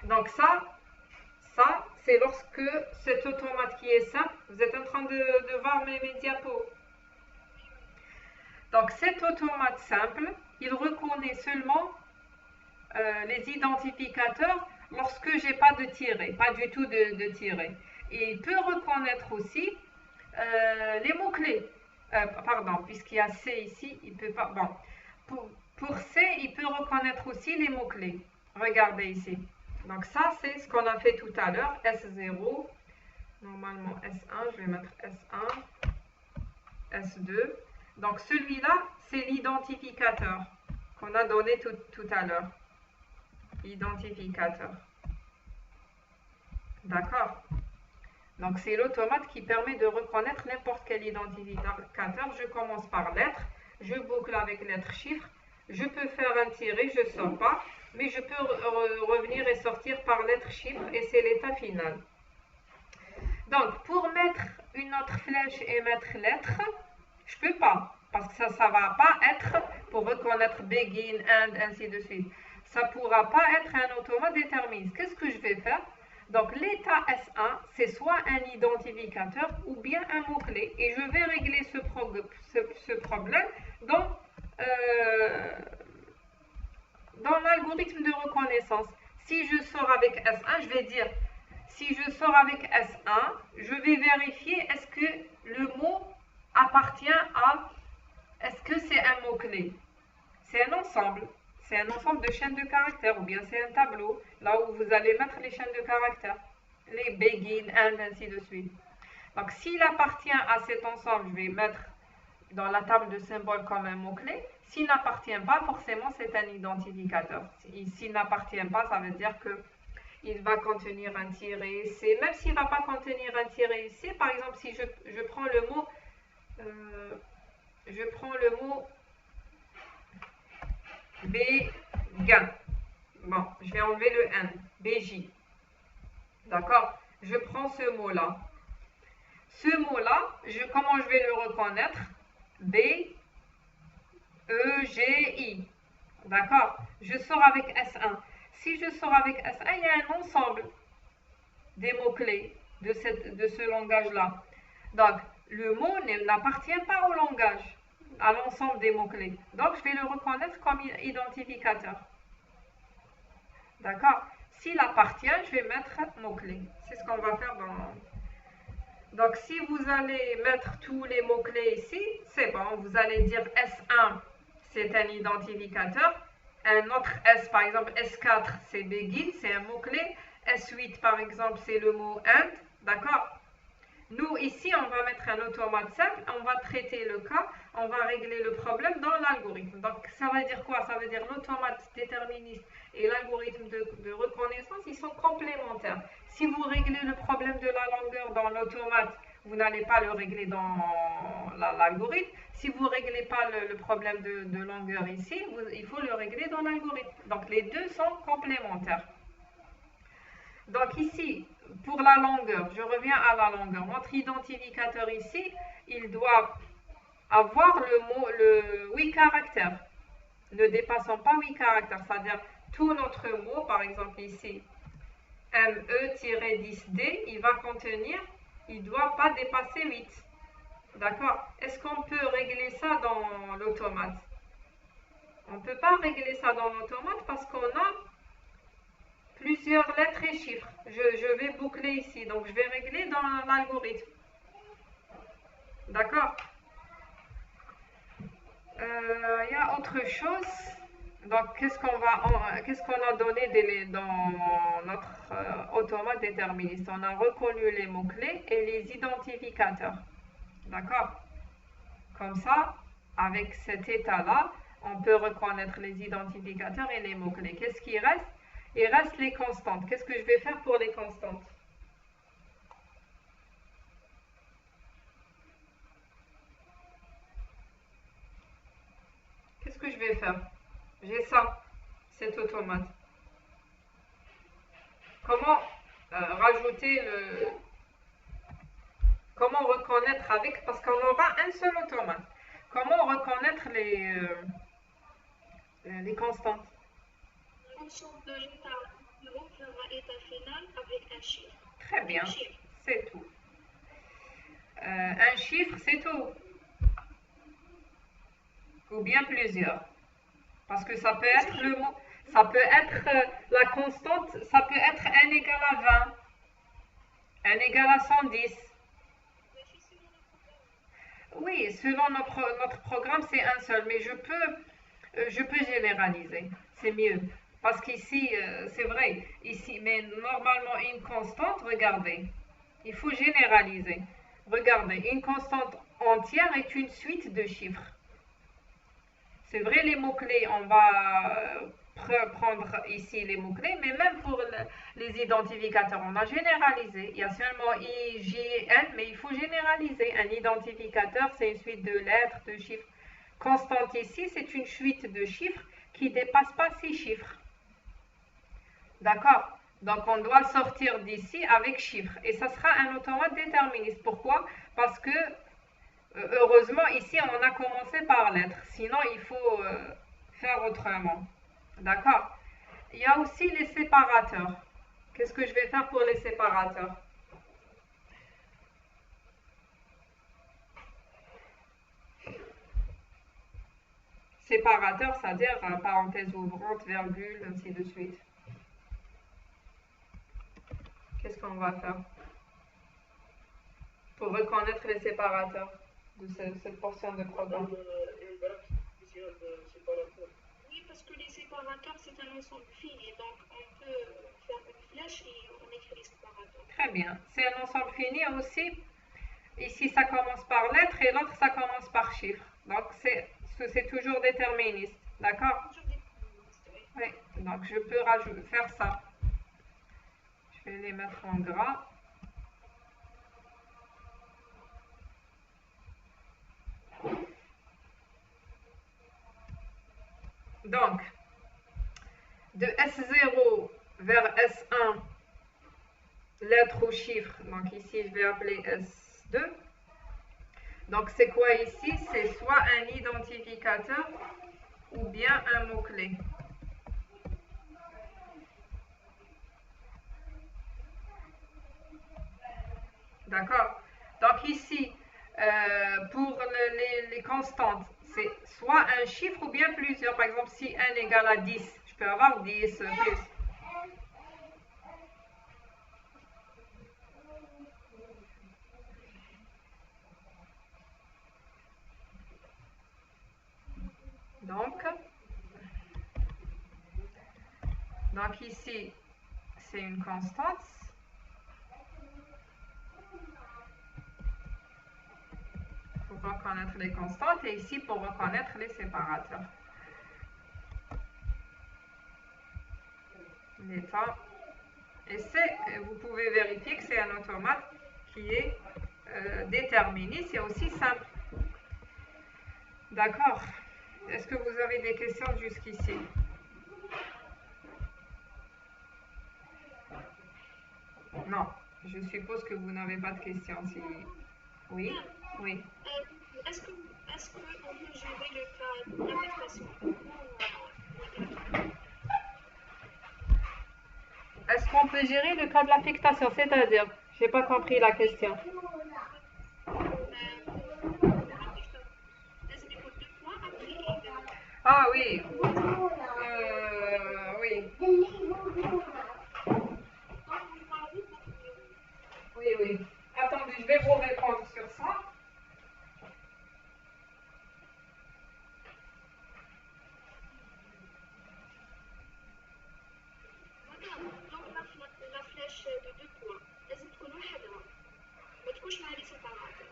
Donc ça c'est lorsque cet automate qui est simple, vous êtes en train de voir mes diapos. Donc cet automate simple, il reconnaît seulement les identificateurs lorsque j'ai pas de tiret, pas du tout de tiret. Et il peut reconnaître aussi les mots-clés. Pardon, puisqu'il y a C ici, il peut pas... Bon, pour C, il peut reconnaître aussi les mots-clés. Regardez ici. Donc ça, c'est ce qu'on a fait tout à l'heure, S0, normalement S1, je vais mettre S1, S2. Donc celui-là, c'est l'identificateur qu'on a donné tout à l'heure. Identificateur. D'accord? Donc c'est l'automate qui permet de reconnaître n'importe quel identificateur. Je commence par lettre, je boucle avec lettre chiffre, je peux faire un tiret, je ne sors pas, mais je peux revenir et sortir par lettre chiffre et c'est l'état final. Donc pour mettre une autre flèche et mettre lettre, je ne peux pas, parce que ça ne va pas être pour reconnaître begin, and, ainsi de suite. Ça ne pourra pas être un automate déterministe. Qu'est-ce que je vais faire? Donc l'état S1, c'est soit un identificateur ou bien un mot-clé. Et je vais régler ce problème dans l'algorithme de reconnaissance. Si je sors avec S1, je vais dire, si je sors avec S1, je vais vérifier est-ce que le mot appartient à, est-ce que c'est un mot-clé? C'est un ensemble. C'est un ensemble de chaînes de caractères ou bien c'est un tableau, là où vous allez mettre les chaînes de caractères, les begin, and, ainsi de suite. Donc, s'il appartient à cet ensemble, je vais mettre dans la table de symboles comme un mot-clé. S'il n'appartient pas, forcément, c'est un identificateur. S'il n'appartient pas, ça veut dire qu'il va contenir un tiret C. Même s'il ne va pas contenir un tiret C, par exemple, si je prends le mot, béguin. Bon, je vais enlever le N, BJ. D'accord? Je prends ce mot-là. Ce mot-là, comment je vais le reconnaître? B-E-G-I. D'accord? Je sors avec S1. Si je sors avec S1, il y a un ensemble des mots-clés de ce langage-là. Donc, le mot n'appartient pas au langage, à l'ensemble des mots-clés. Donc, je vais le reconnaître comme identificateur. D'accord? S'il appartient, je vais mettre mot-clé. C'est ce qu'on va faire dans... Donc, si vous allez mettre tous les mots-clés ici, c'est bon. Vous allez dire S1, c'est un identificateur. Un autre S, par exemple, S4, c'est begin, c'est un mot-clé. S8, par exemple, c'est le mot and. D'accord? Nous, ici, on va mettre un automate simple. On va traiter le cas. On va régler le problème dans l'algorithme. Donc, ça veut dire quoi? Ça veut dire l'automate déterministe et l'algorithme de reconnaissance, ils sont complémentaires. Si vous réglez le problème de la longueur dans l'automate, vous n'allez pas le régler dans l'algorithme. Si vous ne réglez pas le problème de longueur ici, il faut le régler dans l'algorithme. Donc, les deux sont complémentaires. Donc, ici, pour la longueur, je reviens à la longueur. Notre identificateur ici, il doit avoir le 8 caractères. Ne dépassons pas 8 caractères, c'est-à-dire tout notre mot, par exemple ici, ME-10D, il va contenir, il ne doit pas dépasser 8. D'accord? Est-ce qu'on peut régler ça dans l'automate? On ne peut pas régler ça dans l'automate parce qu'on a plusieurs lettres et chiffres. Je vais boucler ici, donc je vais régler dans l'algorithme. D'accord? Il y a autre chose. Donc, qu'est-ce qu'on a donné dans notre automate déterministe? On a reconnu les mots-clés et les identificateurs. D'accord? Comme ça, avec cet état-là, on peut reconnaître les identificateurs et les mots-clés. Qu'est-ce qui reste? Il reste les constantes. Qu'est-ce que je vais faire pour les constantes? Qu'est-ce que je vais faire? J'ai ça, cet automate. Comment rajouter comment reconnaître avec, parce qu'on aura un seul automate. Comment reconnaître les constantes? Fonction de l'état zéro fera état final avec un chiffre. Très bien, c'est tout. Un chiffre, c'est tout. Ou bien plusieurs. Parce que ça peut être le mot, ça peut être la constante, ça peut être n égale à 20, n égale à 110. Oui, selon notre programme, c'est un seul, mais je peux généraliser, c'est mieux. Parce qu'ici, c'est vrai, ici, mais normalement, une constante, regardez, il faut généraliser. Regardez, une constante entière est une suite de chiffres. C'est vrai, les mots-clés, on va prendre ici les mots-clés, mais même pour les identificateurs, on a généralisé. Il y a seulement I, J, N, mais il faut généraliser. Un identificateur, c'est une suite de lettres, de chiffres. Constante ici, c'est une suite de chiffres qui ne dépasse pas 6 chiffres. D'accord? Donc, on doit le sortir d'ici avec chiffres. Et ça sera un automate déterministe. Pourquoi? Parce que heureusement, ici, on a commencé par lettres. Sinon, il faut faire autrement. D'accord? Il y a aussi les séparateurs. Qu'est-ce que je vais faire pour les séparateurs? Séparateur, c'est-à-dire parenthèse ouvrante, virgule, ainsi de suite. Qu'est-ce qu'on va faire pour reconnaître les séparateurs de cette portion de programme? une variable spéciale séparateur. Oui, parce que les séparateurs, c'est un ensemble fini. Donc, on peut faire une flèche et on écrit les séparateurs. Très bien. C'est un ensemble fini aussi. Ici, ça commence par lettre et l'autre, ça commence par chiffre. Donc, c'est toujours déterministe. D'accord? Toujours des communistes, oui. Oui. Donc, je peux faire ça. Je vais les mettre en gras. Donc, de S0 vers S1, lettre ou chiffre, donc ici je vais appeler S2. Donc c'est quoi ici? C'est soit un identificateur ou bien un mot-clé. D'accord? Donc ici, pour les constantes, c'est soit un chiffre ou bien plusieurs. Par exemple, si n égale à 10, je peux avoir 10 plus. Donc ici, c'est une constante. Pour reconnaître les constantes et ici pour reconnaître les séparateurs. L'état. Et vous pouvez vérifier que c'est un automate qui est déterminé. C'est aussi simple. D'accord. Est-ce que vous avez des questions jusqu'ici? Non. Je suppose que vous n'avez pas de questions. Oui? Oui. Est-ce qu'on peut gérer le cas d'affectation? Est-ce qu'on peut gérer le cas de l'affectation? C'est-à-dire, je n'ai pas compris la question. Ah oui. Oui. Oui. Attendez, je vais vous répondre sur ça. La flèche de 2 points لازم تكون وحدها ما تكونش مع لي سيباراتور.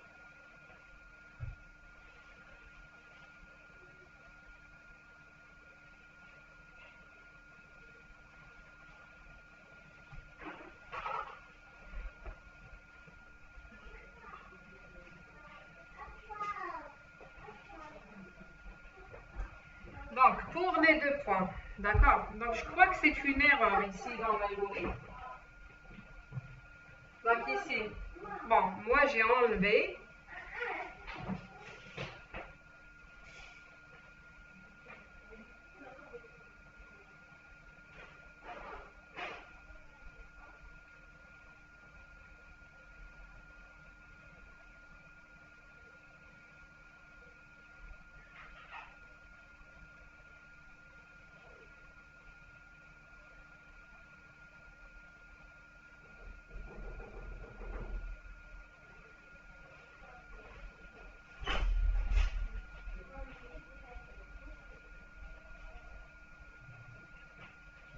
Donc, pour les 2 points, d'accord? Donc, je crois que c'est une erreur ici dans l'algorithme. Donc, ici, bon, moi j'ai enlevé.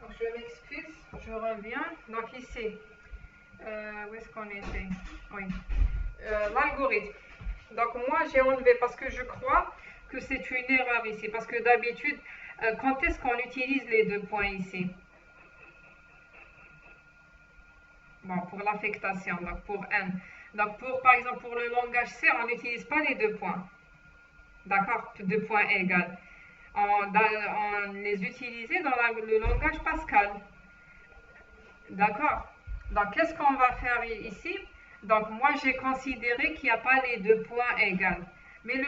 Donc, je m'excuse, je reviens. Donc, ici, où est-ce qu'on était? Oui. L'algorithme. Donc, moi j'ai enlevé parce que je crois que c'est une erreur ici. Parce que d'habitude, quand est-ce qu'on utilise les 2 points ici? Bon, pour l'affectation, donc pour n. Donc, par exemple, pour le langage C, on n'utilise pas les 2 points. D'accord? 2 points égaux. On les utilisait dans le langage Pascal. D'accord? Donc, qu'est-ce qu'on va faire ici? Donc, moi, j'ai considéré qu'il n'y a pas les 2 points égaux. Mais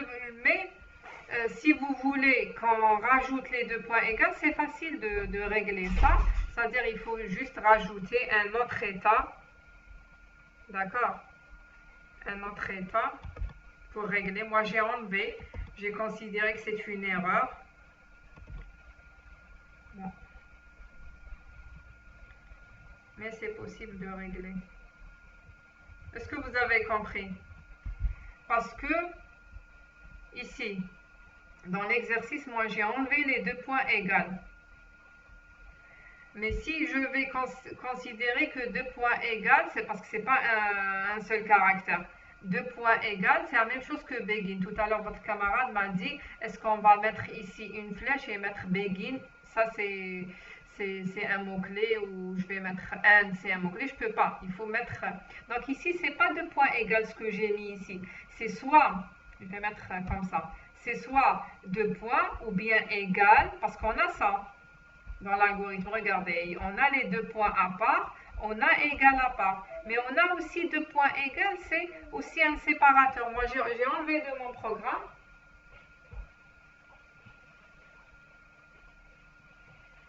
si vous voulez qu'on rajoute les 2 points égaux, c'est facile de régler ça. C'est-à-dire, il faut juste rajouter un autre état. D'accord? Un autre état pour régler. Moi, j'ai enlevé. J'ai considéré que c'est une erreur. Bon. Mais c'est possible de régler. Est-ce que vous avez compris? Parce que ici, dans l'exercice, moi j'ai enlevé les 2 points égaux. Mais si je vais considérer que 2 points égaux, c'est parce que ce n'est pas un seul caractère. 2 points égaux, c'est la même chose que begin. Tout à l'heure, votre camarade m'a dit, est-ce qu'on va mettre ici une flèche et mettre begin? Ça, c'est un mot-clé, ou je vais mettre and, c'est un mot-clé. Je ne peux pas. Il faut mettre... Donc ici, ce n'est pas 2 points égaux ce que j'ai mis ici. C'est soit, je vais mettre comme ça, c'est soit 2 points ou bien égal, parce qu'on a ça dans l'algorithme. Regardez, on a les 2 points à part, on a égal à part. Mais on a aussi 2 points égales, c'est aussi un séparateur. Moi, j'ai enlevé de mon programme.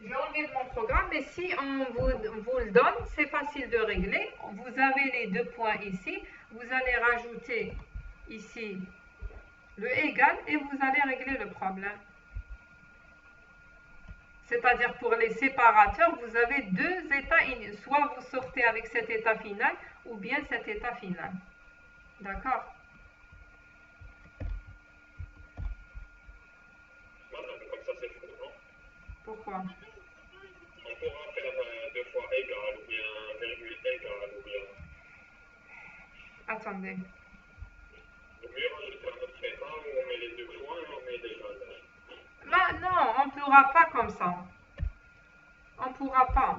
J'ai enlevé de mon programme, mais si on vous le donne, c'est facile de régler. Vous avez les 2 points ici. Vous allez rajouter ici le égal et vous allez régler le problème. C'est-à-dire pour les séparateurs, vous avez 2 états initiaux. Soit vous sortez avec cet état final ou bien cet état final. D'accord? Comme ça, c'est faux, non? Pourquoi? On pourra faire 2 fois égal ou bien virgule égal ou bien... Attendez. Ou mieux rajouter un autre état où on met les 2 points et on met des égal. Là, non, on ne pourra pas comme ça. On ne pourra pas.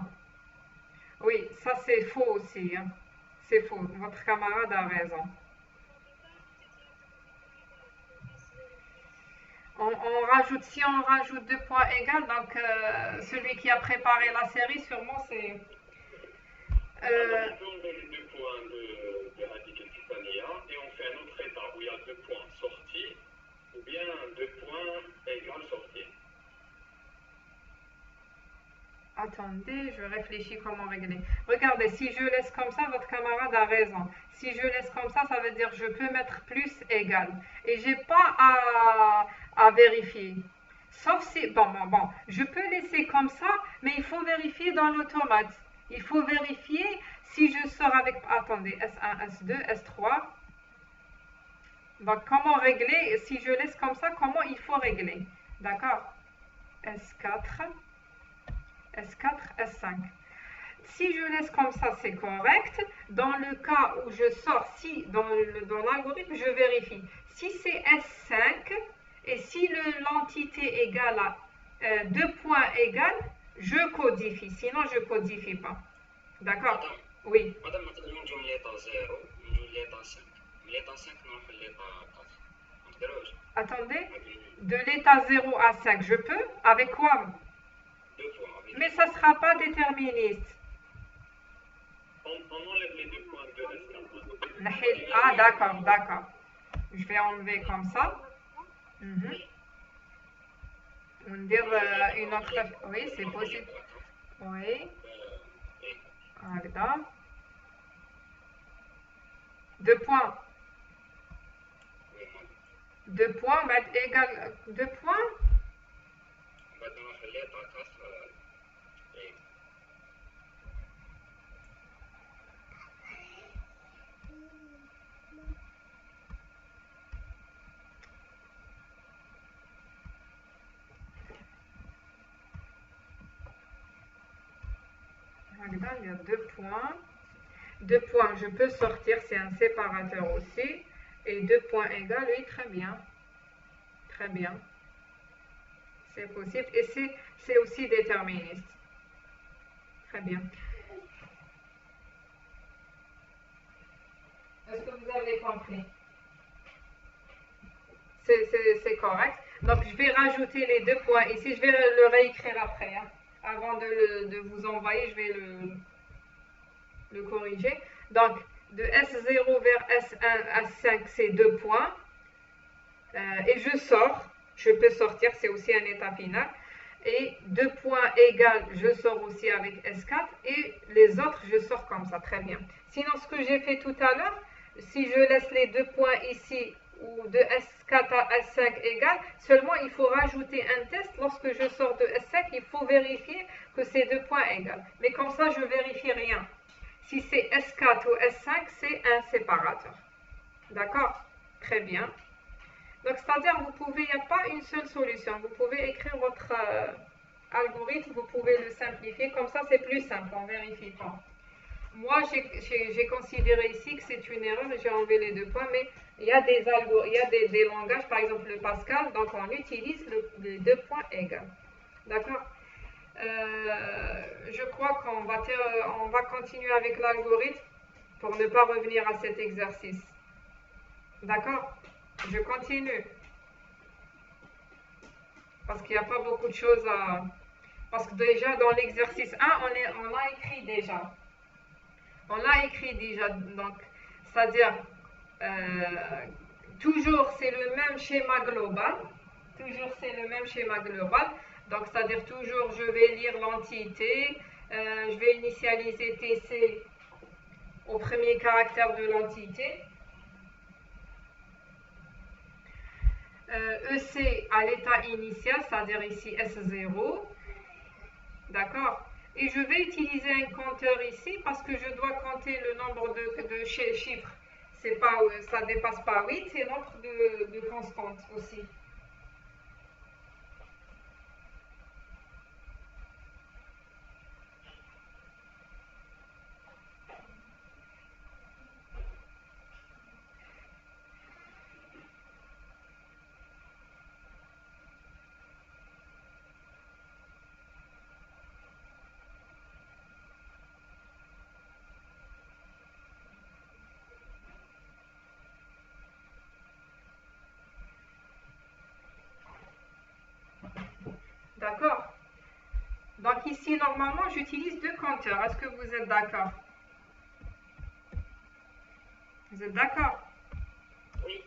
Oui, ça c'est faux aussi. Hein. C'est faux. Votre camarade a raison. Si on rajoute 2 points égaux, donc celui qui a préparé la série, sûrement c'est... On peut enlever les 2 points de radical Titania et on fait un autre état où il y a 2 points sortis ou bien 2 points égales sortis. Attendez, je réfléchis comment régler. Regardez, si je laisse comme ça, votre camarade a raison. Si je laisse comme ça veut dire que je peux mettre plus égal. Et je n'ai pas à vérifier. Sauf si, bon, je peux laisser comme ça, mais il faut vérifier dans l'automate. Il faut vérifier si je sors avec, attendez, S1, S2, S3. Donc, comment régler, si je laisse comme ça, comment il faut régler? D'accord? S4. S4, S5. Si je laisse comme ça, c'est correct. Dans le cas où je sors, si dans l'algorithme, je vérifie. Si c'est S5 et si l'entité égale à 2 points égales, je codifie. Sinon, je ne codifie pas. D'accord? Oui. Madame, maintenant, je mets l'état 0, je mets l'état 5. L'état 5, non, je l'état 4. Attendez. De l'état 0 à 5, je peux? Avec quoi? 2 fois. Mais ça ne sera pas déterministe. On enlève les 2 points de S4. Ah, d'accord. Je vais enlever comme ça. On dire une autre... Oui, c'est possible. Oui. Voilà. 2 points. 2 points, mettre égal 2 points. Il y a 2 points. 2 points, je peux sortir, c'est un séparateur aussi. Et 2 points égaux, oui, très bien. Très bien. C'est possible. Et c'est aussi déterministe. Très bien. Est-ce que vous avez compris? C'est correct. Donc, je vais rajouter les 2 points ici. Je vais le réécrire après. Hein. Avant de vous envoyer, je vais le corriger. Donc, de S0 vers S1 S5, c'est 2 points. Et je sors. Je peux sortir, c'est aussi un état final. Et 2 points égales, je sors aussi avec S4. Et les autres, je sors comme ça. Très bien. Sinon, ce que j'ai fait tout à l'heure, si je laisse les 2 points ici ou de S4 à S5 égale, seulement il faut rajouter un test. Lorsque je sors de S5, il faut vérifier que ces deux points égales. Mais comme ça, je ne vérifie rien. Si c'est S4 ou S5, c'est un séparateur. D'accord? Très bien. Donc, c'est-à-dire, il n'y a pas une seule solution. Vous pouvez écrire votre algorithme, vous pouvez le simplifier. Comme ça, c'est plus simple, on ne vérifie pas. Moi, j'ai considéré ici que c'est une erreur et j'ai enlevé les deux points, mais il y a des langages, par exemple le Pascal, donc on utilise les deux points égaux. D'accord? Je crois qu'on va continuer avec l'algorithme pour ne pas revenir à cet exercice. D'accord? Je continue. Parce qu'il n'y a pas beaucoup de choses à... Parce que déjà, dans l'exercice 1, on l'a écrit déjà. On l'a écrit déjà. Donc, c'est-à-dire, toujours, c'est le même schéma global. Toujours, c'est le même schéma global. Donc, c'est-à-dire, toujours, je vais lire l'entité. Je vais initialiser TC au premier caractère de l'entité. EC à l'état initial, c'est-à-dire ici S0. D'accord? Et je vais utiliser un compteur ici parce que je dois compter le nombre de chiffres. Ça ne dépasse pas 8, c'est nombre de constantes aussi. D'accord? Donc ici, normalement, j'utilise deux compteurs. Est-ce que vous êtes d'accord? Vous êtes d'accord? Oui.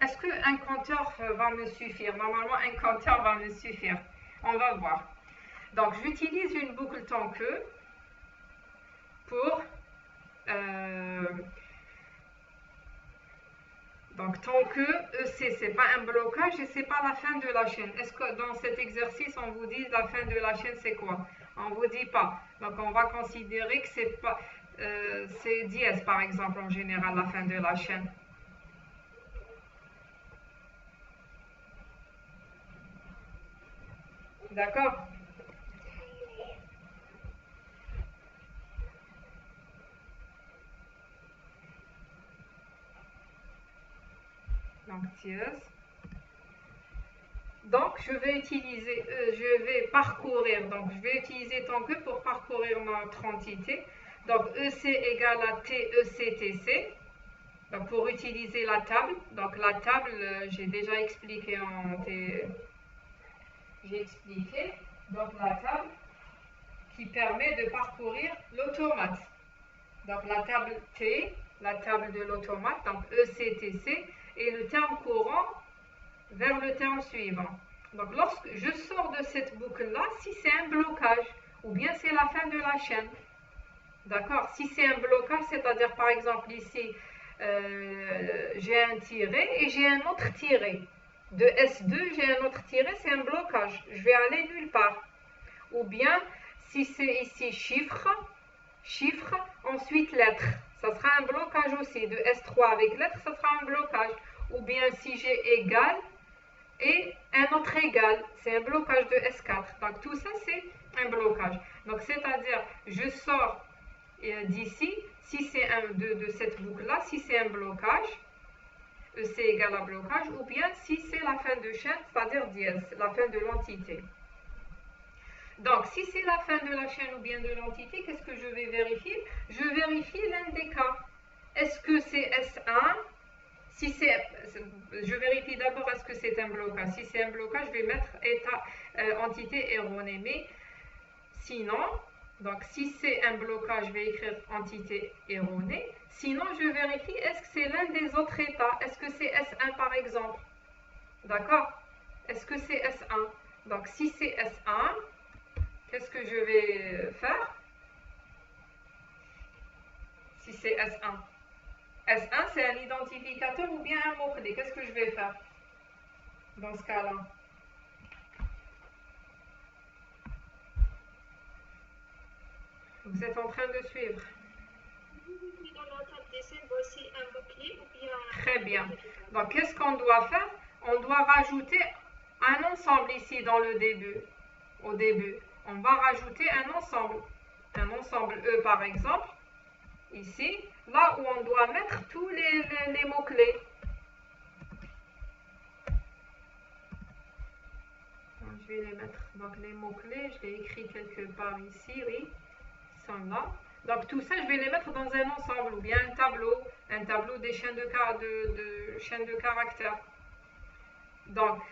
Est-ce qu'un compteur va me suffire? Normalement, un compteur va me suffire. On va voir. Donc, j'utilise une boucle tant que pour... donc, tant que EC, ce n'est pas un blocage et ce n'est pas la fin de la chaîne. Est-ce que dans cet exercice, on vous dit la fin de la chaîne, c'est quoi? On ne vous dit pas. Donc, on va considérer que c'est pas... c'est dièse, par exemple, en général, la fin de la chaîne. D'accord? Donc, dièse. Donc, je vais utiliser tant que pour parcourir notre entité. Donc, EC égale à TECTC. Donc, pour utiliser la table. Donc, la table, j'ai déjà expliqué Donc, la table qui permet de parcourir l'automate. Donc, la table T, la table de l'automate, donc ECTC, et le terme courant vers le terme suivant. Donc, lorsque je sors de cette boucle-là, si c'est un blocage, ou bien c'est la fin de la chaîne. D'accord? Si c'est un blocage, c'est-à-dire par exemple ici, j'ai un tiré et j'ai un autre tiré. De S2, j'ai un autre tiré, c'est un blocage. Je vais aller nulle part. Ou bien, si c'est ici chiffre, ensuite lettre. Ça sera un blocage aussi. De S3 avec lettre, ça sera un blocage. Ou bien si j'ai égal et un autre égal, c'est un blocage de S4. Donc tout ça, c'est un blocage. Donc c'est-à-dire, je sors d'ici, si c'est de cette boucle-là, si c'est un blocage, EC égale à blocage, ou bien si c'est la fin de chaîne, c'est-à-dire dièse, la fin de l'entité. Donc, si c'est la fin de la chaîne ou bien de l'entité, qu'est-ce que je vais vérifier? Je vérifie l'un des cas. Est-ce que c'est S1? Je vérifie d'abord est-ce que c'est un blocage. Si c'est un blocage, je vais mettre entité erronée. Mais sinon, donc si c'est un blocage, je vais écrire entité erronée. Sinon, je vérifie est-ce que c'est l'un des autres états. Est-ce que c'est S1 par exemple? D'accord? Est-ce que c'est S1? Donc, si c'est S1, qu'est-ce que je vais faire? Si c'est S1. S1, c'est un identificateur ou bien un mot-clé. Qu'est-ce que je vais faire dans ce cas-là? Vous êtes en train de suivre? Dans la table des symboles, c'est un mot-clé ou bien... Très bien. Donc, qu'est-ce qu'on doit faire? On doit rajouter un ensemble ici dans le début. Au début, on va rajouter un ensemble E par exemple, ici, là où on doit mettre tous les mots-clés. Je vais les mettre, donc les mots-clés, je l'ai écrit quelque part ici, oui, ils sont là. Donc tout ça, je vais les mettre dans un ensemble, ou bien un tableau des chaînes chaînes de caractères. Donc,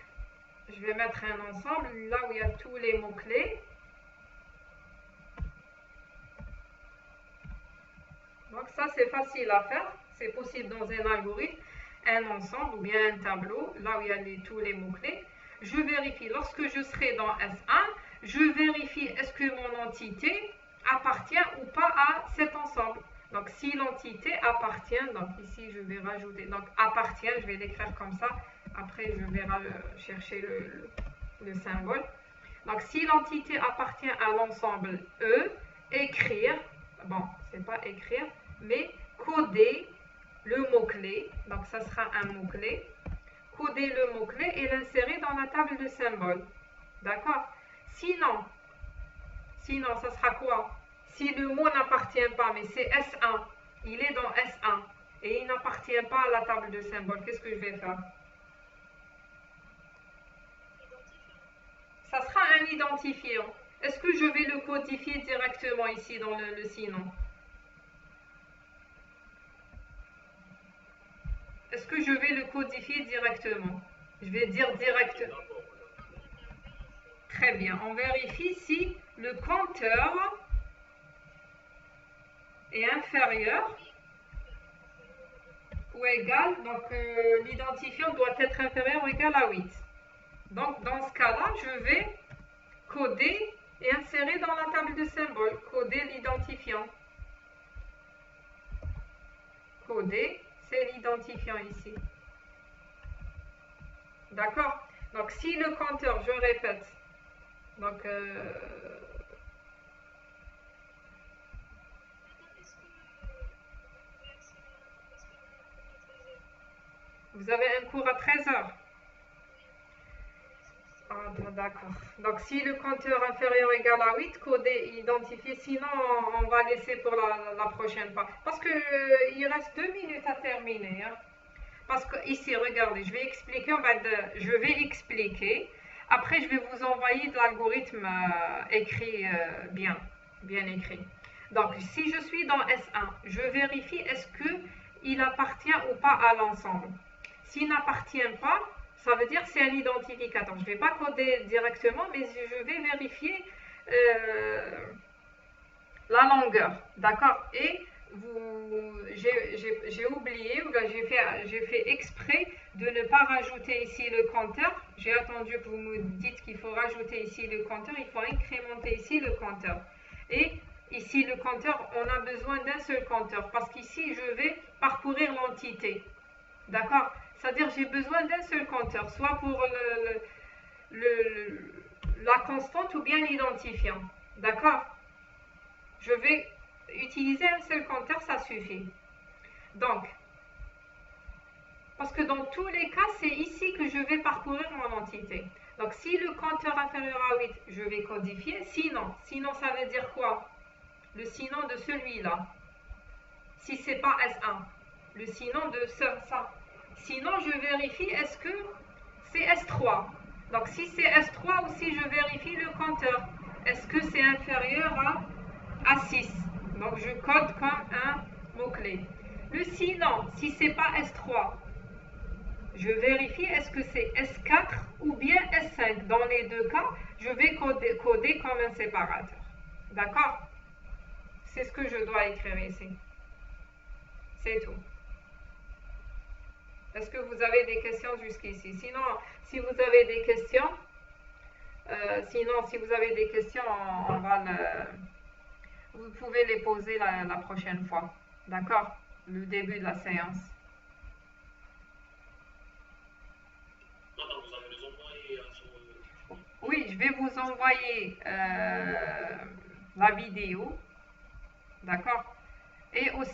je vais mettre un ensemble, là où il y a tous les mots-clés. Donc ça, c'est facile à faire, c'est possible dans un algorithme, un ensemble ou bien un tableau, là où il y a tous les mots-clés. Je vérifie, lorsque je serai dans S1, je vérifie est-ce que mon entité appartient ou pas à cet ensemble. Donc si l'entité appartient, donc ici je vais rajouter, donc appartient, je vais l'écrire comme ça, après je vais chercher le symbole. Donc si l'entité appartient à l'ensemble E, écrire, bon, c'est pas écrire, mais coder le mot-clé, donc ça sera un mot-clé, coder le mot-clé et l'insérer dans la table de symboles. D'accord? Sinon, ça sera quoi? Si le mot n'appartient pas, mais c'est S1, il est dans S1 et il n'appartient pas à la table de symboles, qu'est-ce que je vais faire? Ça sera un identifiant. Est-ce que je vais le codifier directement ici dans le sinon? Est-ce que je vais le codifier directement? Je vais dire directement. Très bien. On vérifie si le compteur est inférieur ou égal. Donc, l'identifiant doit être inférieur ou égal à 8. Donc, dans ce cas-là, je vais coder et insérer dans la table de symboles. Coder l'identifiant. Coder, c'est l'identifiant ici. D'accord? Donc, si le compteur, je répète, donc, vous avez un cours à 13h. Ah, d'accord. Donc, si le compteur inférieur ou égal à 8, coder, identifier, sinon on va laisser pour la prochaine fois. Parce qu'il reste 2 minutes à terminer. Hein. Parce que ici, regardez, je vais expliquer, je vais expliquer. Après, je vais vous envoyer de l'algorithme écrit bien écrit. Donc, si je suis dans S1, je vérifie est-ce qu'il appartient ou pas à l'ensemble. S'il n'appartient pas, ça veut dire que c'est un identificateur. Je ne vais pas coder directement, mais je vais vérifier la longueur. D'accord? Et j'ai oublié, ou j'ai fait exprès de ne pas rajouter ici le compteur. J'ai attendu que vous me dites qu'il faut rajouter ici le compteur. Il faut incrémenter ici le compteur. Et ici, le compteur, on a besoin d'un seul compteur. Parce qu'ici, je vais parcourir l'entité. D'accord? C'est-à-dire j'ai besoin d'un seul compteur, soit pour la constante ou bien l'identifiant. D'accord? Je vais utiliser un seul compteur, ça suffit. Donc, parce que dans tous les cas, c'est ici que je vais parcourir mon entité. Donc, si le compteur inférieur à 8, je vais codifier. Sinon ça veut dire quoi? Le sinon de celui-là. Si ce n'est pas S1. Le sinon de ça. Sinon, je vérifie est-ce que c'est S3. Donc, si c'est S3 aussi, je vérifie le compteur. Est-ce que c'est inférieur à 6? Donc, je code comme un mot-clé. Le sinon, si ce n'est pas S3, je vérifie est-ce que c'est S4 ou bien S5. Dans les deux cas, je vais coder comme un séparateur. D'accord? C'est ce que je dois écrire ici. C'est tout. Est-ce que vous avez des questions jusqu'ici? Sinon, si vous avez des questions, vous pouvez les poser la prochaine fois. D'accord? Le début de la séance. Non, non, vous allez les envoyer à son... Oui, je vais vous envoyer la vidéo. D'accord? Et aussi